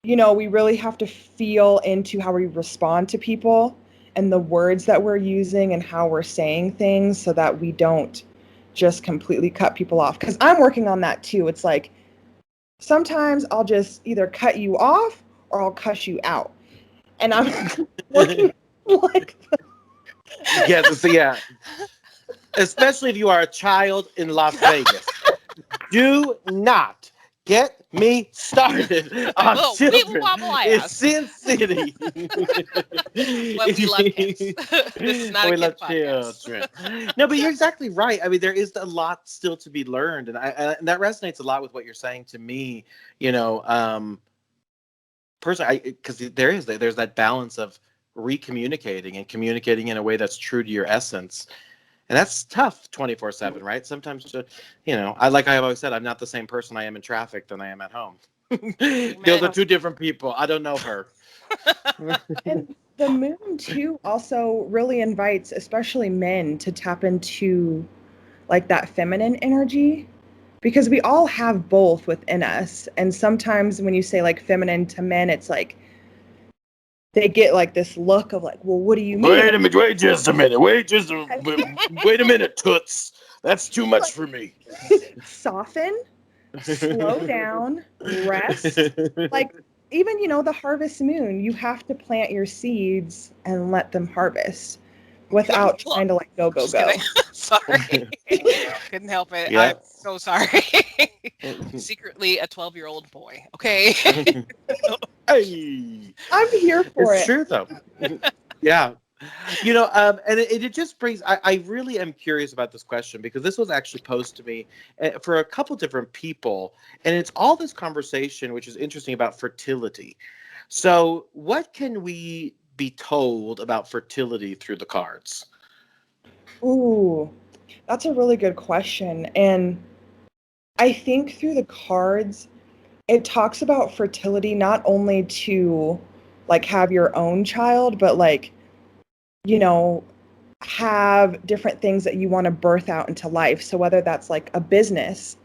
you know, we really have to feel into how we respond to people and the words that we're using and how we're saying things so that we don't just completely cut people off. Because I'm working on that too. It's like sometimes I'll just either cut you off or I'll cuss you out. And I'm working like Yes, so yeah. Especially if you are a child in Las Vegas. Do not get me started on Well, children wobble in ass. Sin City. But we love kids. This is not We a love kid podcast. children. No, but you're exactly right. I mean, there is a lot still to be learned, and and that resonates a lot with what you're saying to me. You know, personally, because there's that balance of recommunicating and communicating in a way that's true to your essence. And that's tough 24/7, right? Sometimes, you know, I've always said, I'm not the same person I am in traffic than I am at home. Those are two different people. I don't know her. And the moon too also really invites especially men to tap into like that feminine energy because we all have both within us. And sometimes when you say like feminine to men, it's like they get like this look of like, well, what do you mean? Wait just a minute. Wait a minute, toots. That's too much for me. Soften, slow down, rest. Like even, you know, the harvest moon, you have to plant your seeds and let them harvest without trying to like go. Sorry. Couldn't help it. Yeah. I'm so sorry. Secretly a 12-year-old boy. Okay. Hey. I'm here for It's it. true, though. Yeah. You know, and it just brings, I really am curious about this question because this was actually posed to me for a couple different people. And it's all this conversation, which is interesting about fertility. So, what can we be told about fertility through the cards? Ooh, that's a really good question. And I think through the cards, it talks about fertility not only to like have your own child, but like, you know, have different things that you want to birth out into life. So whether that's like a business,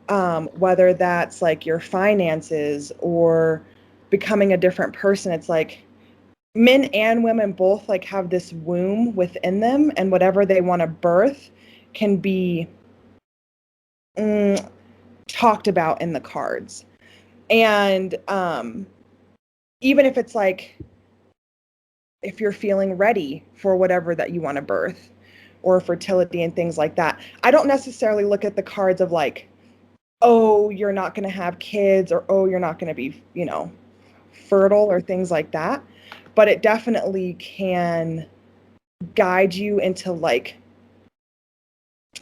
whether that's like your finances or becoming a different person, it's like men and women both like have this womb within them, and whatever they want to birth can be talked about in the cards. And even if it's like if you're feeling ready for whatever that you want to birth or fertility and things like that. I don't necessarily look at the cards of like, oh, you're not going to have kids, or oh, you're not going to be, fertile or things like that. But it definitely can guide you into like,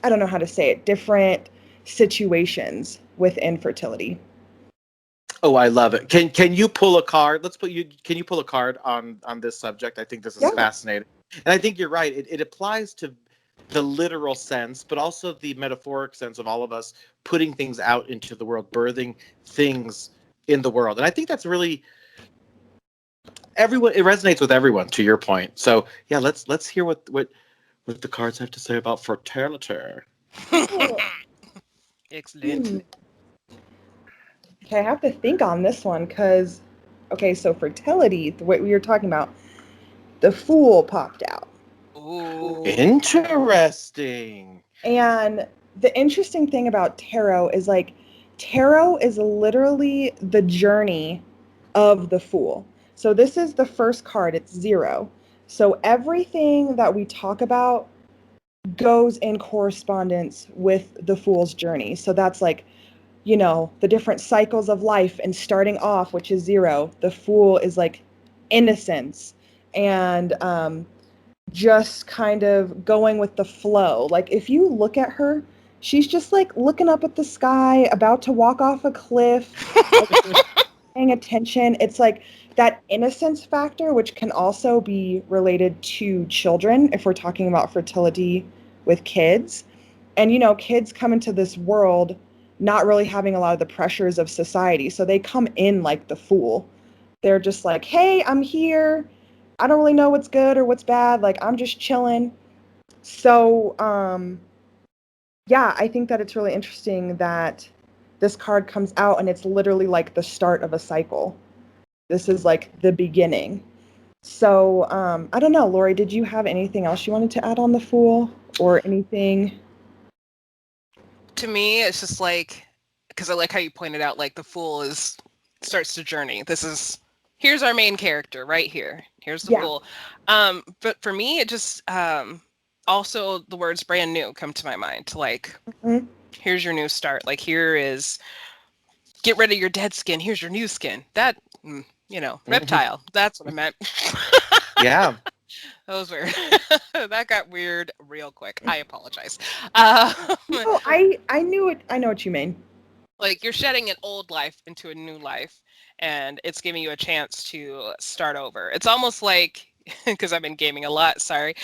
I don't know how to say it, different situations with infertility. Oh, I love it. Can you pull a card? Can you pull a card on this subject? I think this is Yeah. fascinating. And I think you're right. It applies to the literal sense, but also the metaphoric sense of all of us putting things out into the world, birthing things in the world. And I think that's really everyone, it resonates with everyone, to your point. So yeah, let's hear what the cards have to say about fertility. Excellent. Okay, I have to think on this one because, okay, so fertility, the way we were talking about, the Fool popped out. Ooh. Interesting. And the interesting thing about tarot is like, tarot is literally the journey of the Fool. So this is the first card, it's 0. So everything that we talk about goes in correspondence with the Fool's journey. So that's like, the different cycles of life and starting off, which is 0. The Fool is like innocence and just kind of going with the flow. Like if you look at her, she's just like looking up at the sky, about to walk off a cliff, paying attention. It's like that innocence factor, which can also be related to children if we're talking about fertility with kids. And kids come into this world not really having a lot of the pressures of society. So they come in like the Fool. They're just like, hey, I'm here. I don't really know what's good or what's bad. Like, I'm just chilling. So, yeah, I think that it's really interesting that this card comes out and it's literally like the start of a cycle. This is like the beginning. So, I don't know, Lori, did you have anything else you wanted to add on the Fool or anything? To me, it's just like, because I like how you pointed out, like the Fool starts the journey. Here's our main character right here. Here's the Fool. But for me, it just also the words brand new come to my mind to like, here's your new start. Like here is get rid of your dead skin. Here's your new skin. That, reptile. That's what I meant. Yeah. That was weird. That got weird real quick. I apologize. No, I knew it. I know what you mean. Like you're shedding an old life into a new life, and it's giving you a chance to start over. It's almost like, because I've been gaming a lot, sorry.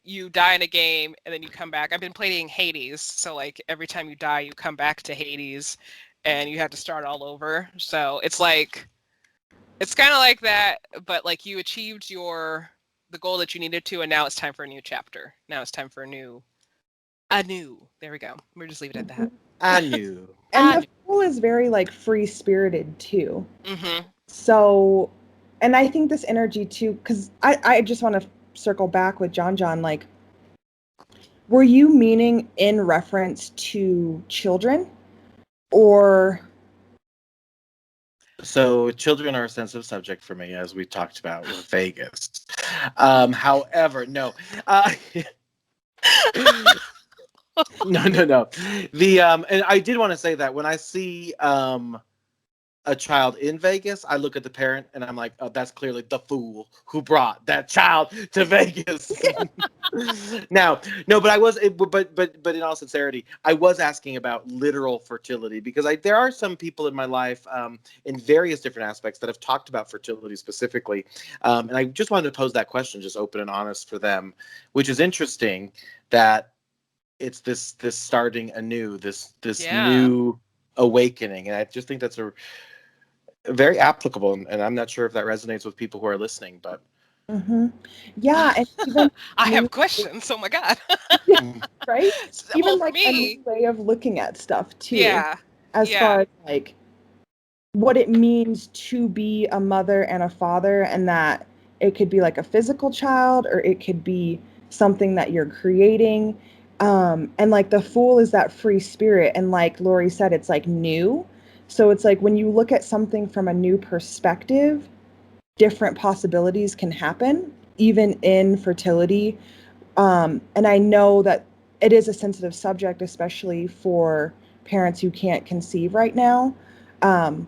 You die in a game and then you come back. I've been playing Hades, so like every time you die, you come back to Hades and you have to start all over. So it's like, it's kind of like that, but like you achieved the goal that you needed to, and now it's time for a new chapter. Now it's time for a new. There we go. We'll just leave it at that. I knew. And the Fool is very like free spirited too. Mm-hmm. So, and I think this energy too, because I just want to circle back with John, like, were you meaning in reference to children or? So children are a sensitive subject for me, as we talked about with Vegas. However, no. No. And I did want to say that when I see a child in Vegas, I look at the parent and I'm like, oh, that's clearly the fool who brought that child to Vegas. Now, no, but I was, but in all sincerity, I was asking about literal fertility because there are some people in my life, in various different aspects that have talked about fertility specifically, and I just wanted to pose that question, just open and honest for them, which is interesting that it's this starting anew, this new awakening, and I just think that's a very applicable, and I'm not sure if that resonates with people who are listening, but Yeah, and even I have questions. Oh my God. right? Even Well, for like a me, new way of looking at stuff too, yeah, as far as like what it means to be a mother and a father, and that it could be like a physical child or it could be something that you're creating. And like the fool is that free spirit, and like Lori said, it's like new. So it's like when you look at something from a new perspective, different possibilities can happen, even in fertility. And I know that it is a sensitive subject, especially for parents who can't conceive right now. Um,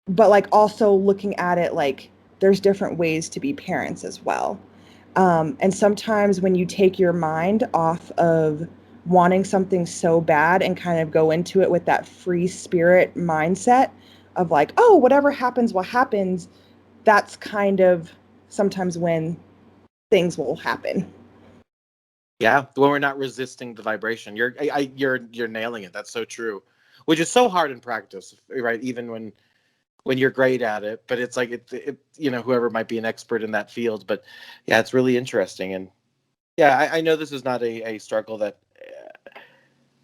but like also looking at it like there's different ways to be parents as well. And sometimes when you take your mind off of wanting something so bad and kind of go into it with that free spirit mindset of like, oh, whatever happens, what happens, that's kind of sometimes when things will happen. yeah, when we're not resisting the vibration, you're nailing it. That's so true, which is so hard in practice, right? Even when you're great at it, but it's like whoever might be an expert in that field, but yeah, it's really interesting. And yeah, I know this is not a struggle that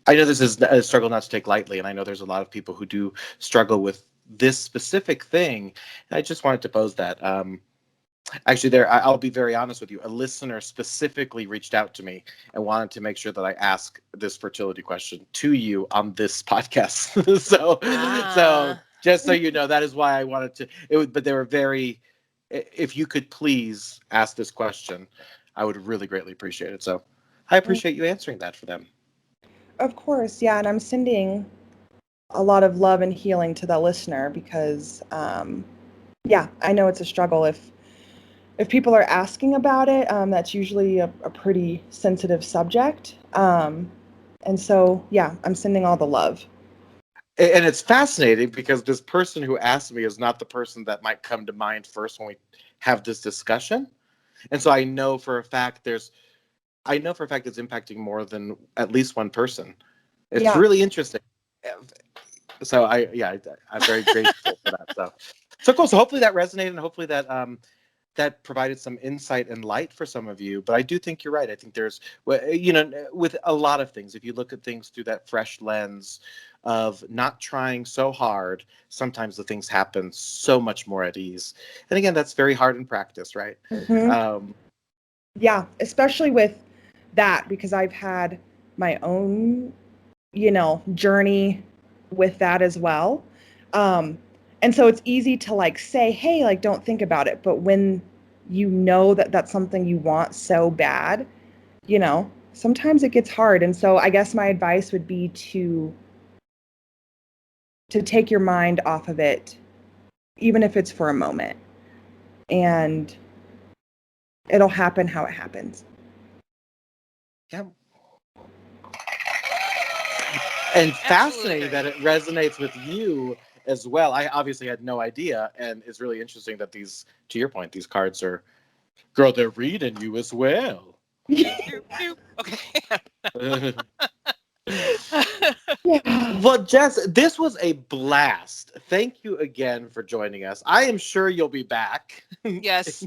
I know this is a struggle not to take lightly, and I know there's a lot of people who do struggle with this specific thing. And I just wanted to pose that. Actually, I'll be very honest with you. A listener specifically reached out to me and wanted to make sure that I ask this fertility question to you on this podcast. So just so you know, that is why I wanted to. But they were very. If you could please ask this question, I would really greatly appreciate it. So I appreciate you answering that for them. Of course, yeah, and I'm sending a lot of love and healing to the listener because, yeah, I know it's a struggle if people are asking about it. That's usually a pretty sensitive subject, and so yeah, I'm sending all the love. And it's fascinating because this person who asked me is not the person that might come to mind first when we have this discussion, and so I know for a fact it's impacting more than at least one person. It's Yeah. really interesting. So I'm very grateful for that. So cool. So hopefully that resonated, and hopefully that that provided some insight and light for some of you. But I do think you're right. I think there's, with a lot of things, if you look at things through that fresh lens of not trying so hard, sometimes the things happen so much more at ease. And again, that's very hard in practice, right? Mm-hmm. Yeah, especially with that, because I've had my own, journey with that as well. And so it's easy to like say, hey, like, don't think about it. But when you know that that's something you want so bad, sometimes it gets hard. And so I guess my advice would be to take your mind off of it, even if it's for a moment, and it'll happen how it happens. Yeah. And Absolutely fascinating that it resonates with you as well. I obviously had no idea, and it's really interesting that these, to your point, these cards are, girl, they're reading you as well. Okay. Yeah. Well, Jess, this was a blast. Thank you again for joining us. I am sure you'll be back. Yes.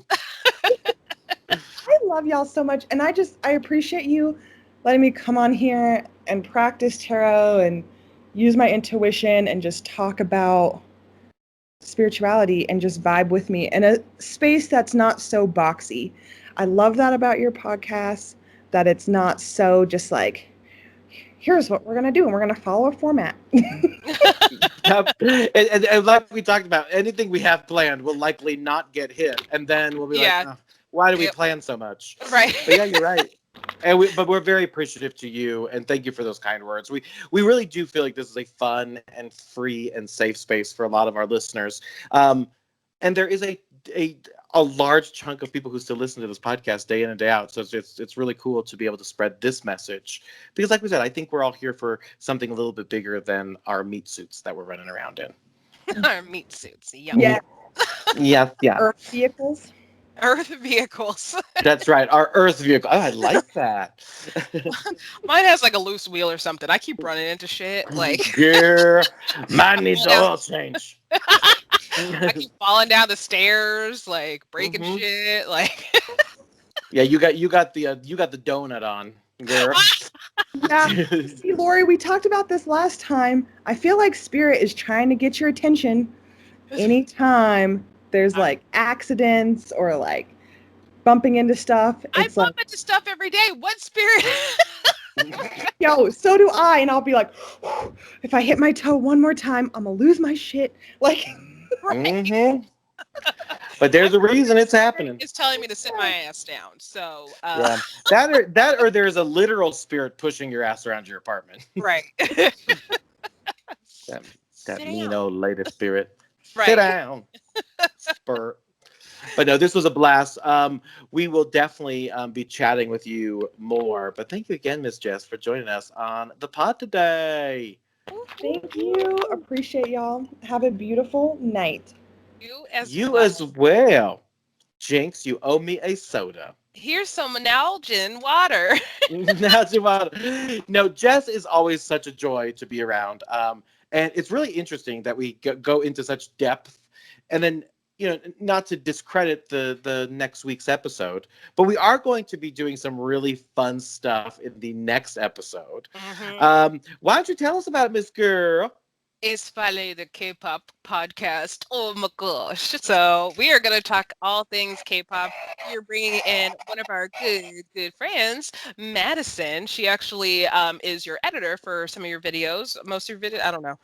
I love y'all so much. And I appreciate you letting me come on here and practice tarot and use my intuition and just talk about spirituality and just vibe with me in a space that's not so boxy. I love that about your podcast, that it's not so just like, here's what we're going to do and we're going to follow a format. Yep. And like we talked about, anything we have planned will likely not get hit. And then we'll be like, Yeah. oh, why do we Yep. plan so much? Right. But yeah, you're right. But we're very appreciative to you, and thank you for those kind words. We really do feel like this is a fun and free and safe space for a lot of our listeners. And there is a large chunk of people who still listen to this podcast day in and day out. So it's really cool to be able to spread this message, because like we said, I think we're all here for something a little bit bigger than our meat suits that we're running around in. Our meat suits. Yum. Yeah. Yeah. Earth vehicles. Earth vehicles. That's right. Our Earth vehicle. Oh, I like that. Mine has like a loose wheel or something. I keep running into shit. Like, yeah, mine needs an oil change. I keep falling down the stairs, like breaking shit. Like, yeah, you got the donut on, girl. Yeah. See, Lori, we talked about this last time. I feel like Spirit is trying to get your attention anytime there's like accidents or like bumping into stuff. I It's bump into stuff every day. What Spirit? yo, so do I. And I'll be like, if I hit my toe one more time, I'm going to lose my shit. Like, But there's a reason it's happening. It's telling me to sit my ass down. So, Yeah. That or there's a literal spirit pushing your ass around your apartment. right. that mean old lady spirit. Right. Sit down. Spur. But no, this was a blast. We will definitely be chatting with you more. But thank you again, Miss Jess, for joining us on the pod today. thank you. Appreciate y'all. Have a beautiful night. You as well. Jinx, you owe me a soda. Here's some Nalgene water. Nalgene water. No, Jess is always such a joy to be around. And it's really interesting that we go into such depth, and then, not to discredit the next week's episode, but we are going to be doing some really fun stuff in the next episode. Why don't you tell us about it, Miss Girl? It's finally the K-pop podcast. Oh my gosh. So we are going to talk all things K-pop. We're bringing in one of our good friends, Madison. She actually is your editor for some of your videos. Most of your videos, I don't know.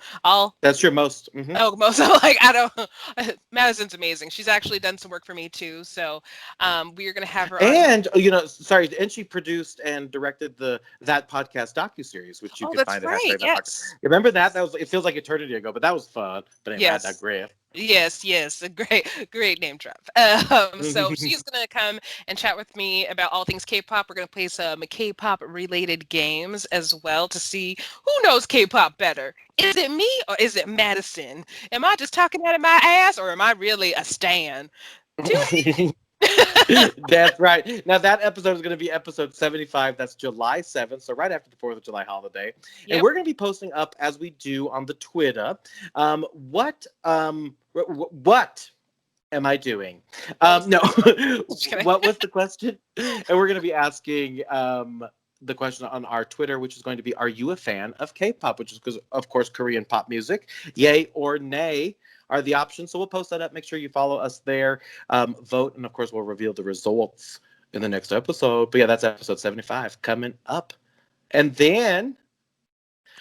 That's your most. Oh, most like, I don't. Madison's amazing. She's actually done some work for me too. So we are going to have her and and she produced and directed that podcast docuseries, which you can find at right. Yes. Remember that it feels like eternity ago, but that was fun. But anyway, yes. I digress. Yes, a great name drop. So she's gonna come and chat with me about all things K-pop. We're gonna play some K-pop related games as well to see who knows K-pop better. Is it me or is it Madison? Am I just talking out of my ass or am I really a stan? That's right. Now that episode is going to be episode 75. That's July 7th, so right after the 4th of July holiday. Yep. And we're going to be posting up as we do on the Twitter. What am I doing? No. What was the question? And we're going to be asking the question on our Twitter, which is going to be, are you a fan of K-pop? Which is, of course, Korean pop music. Yay or nay are the options. So we'll post that up. Make sure you follow us there. Vote. And of course, we'll reveal the results in the next episode. But yeah, that's episode 75 coming up. And then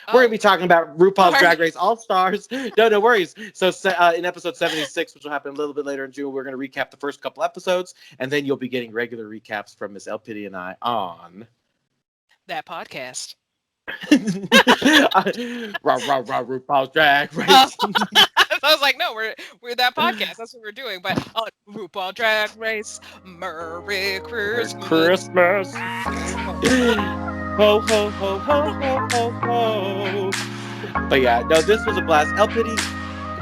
we're going to be talking about RuPaul's Drag Race All-Stars. No worries. So in episode 76, which will happen a little bit later in June, we're going to recap the first couple episodes. And then you'll be getting regular recaps from Miss El Pity and I on that podcast. RuPaul's Drag Race. I was like, no, we're that podcast. That's what we're doing. But RuPaul Drag Race, Merry Christmas. Ho, ho, ho, ho, ho, ho, ho. But yeah, no, this was a blast. El Pity,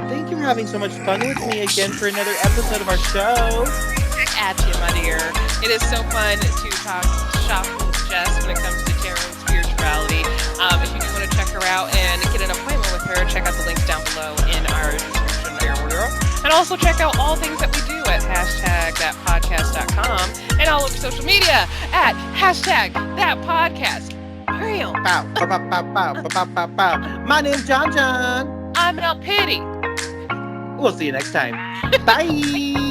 thank you for having so much fun with me again for another episode of our show. At you, my dear. It is so fun to talk shop with Jess when it comes to tarot and spirituality. If you do want to check her out and get an appointment with her, check out the links down below in our description area. And also check out all things that we do at #thatpodcast.com and all over social media at #thatpodcast. My name's John. I'm El Pity. We'll see you next time. Bye.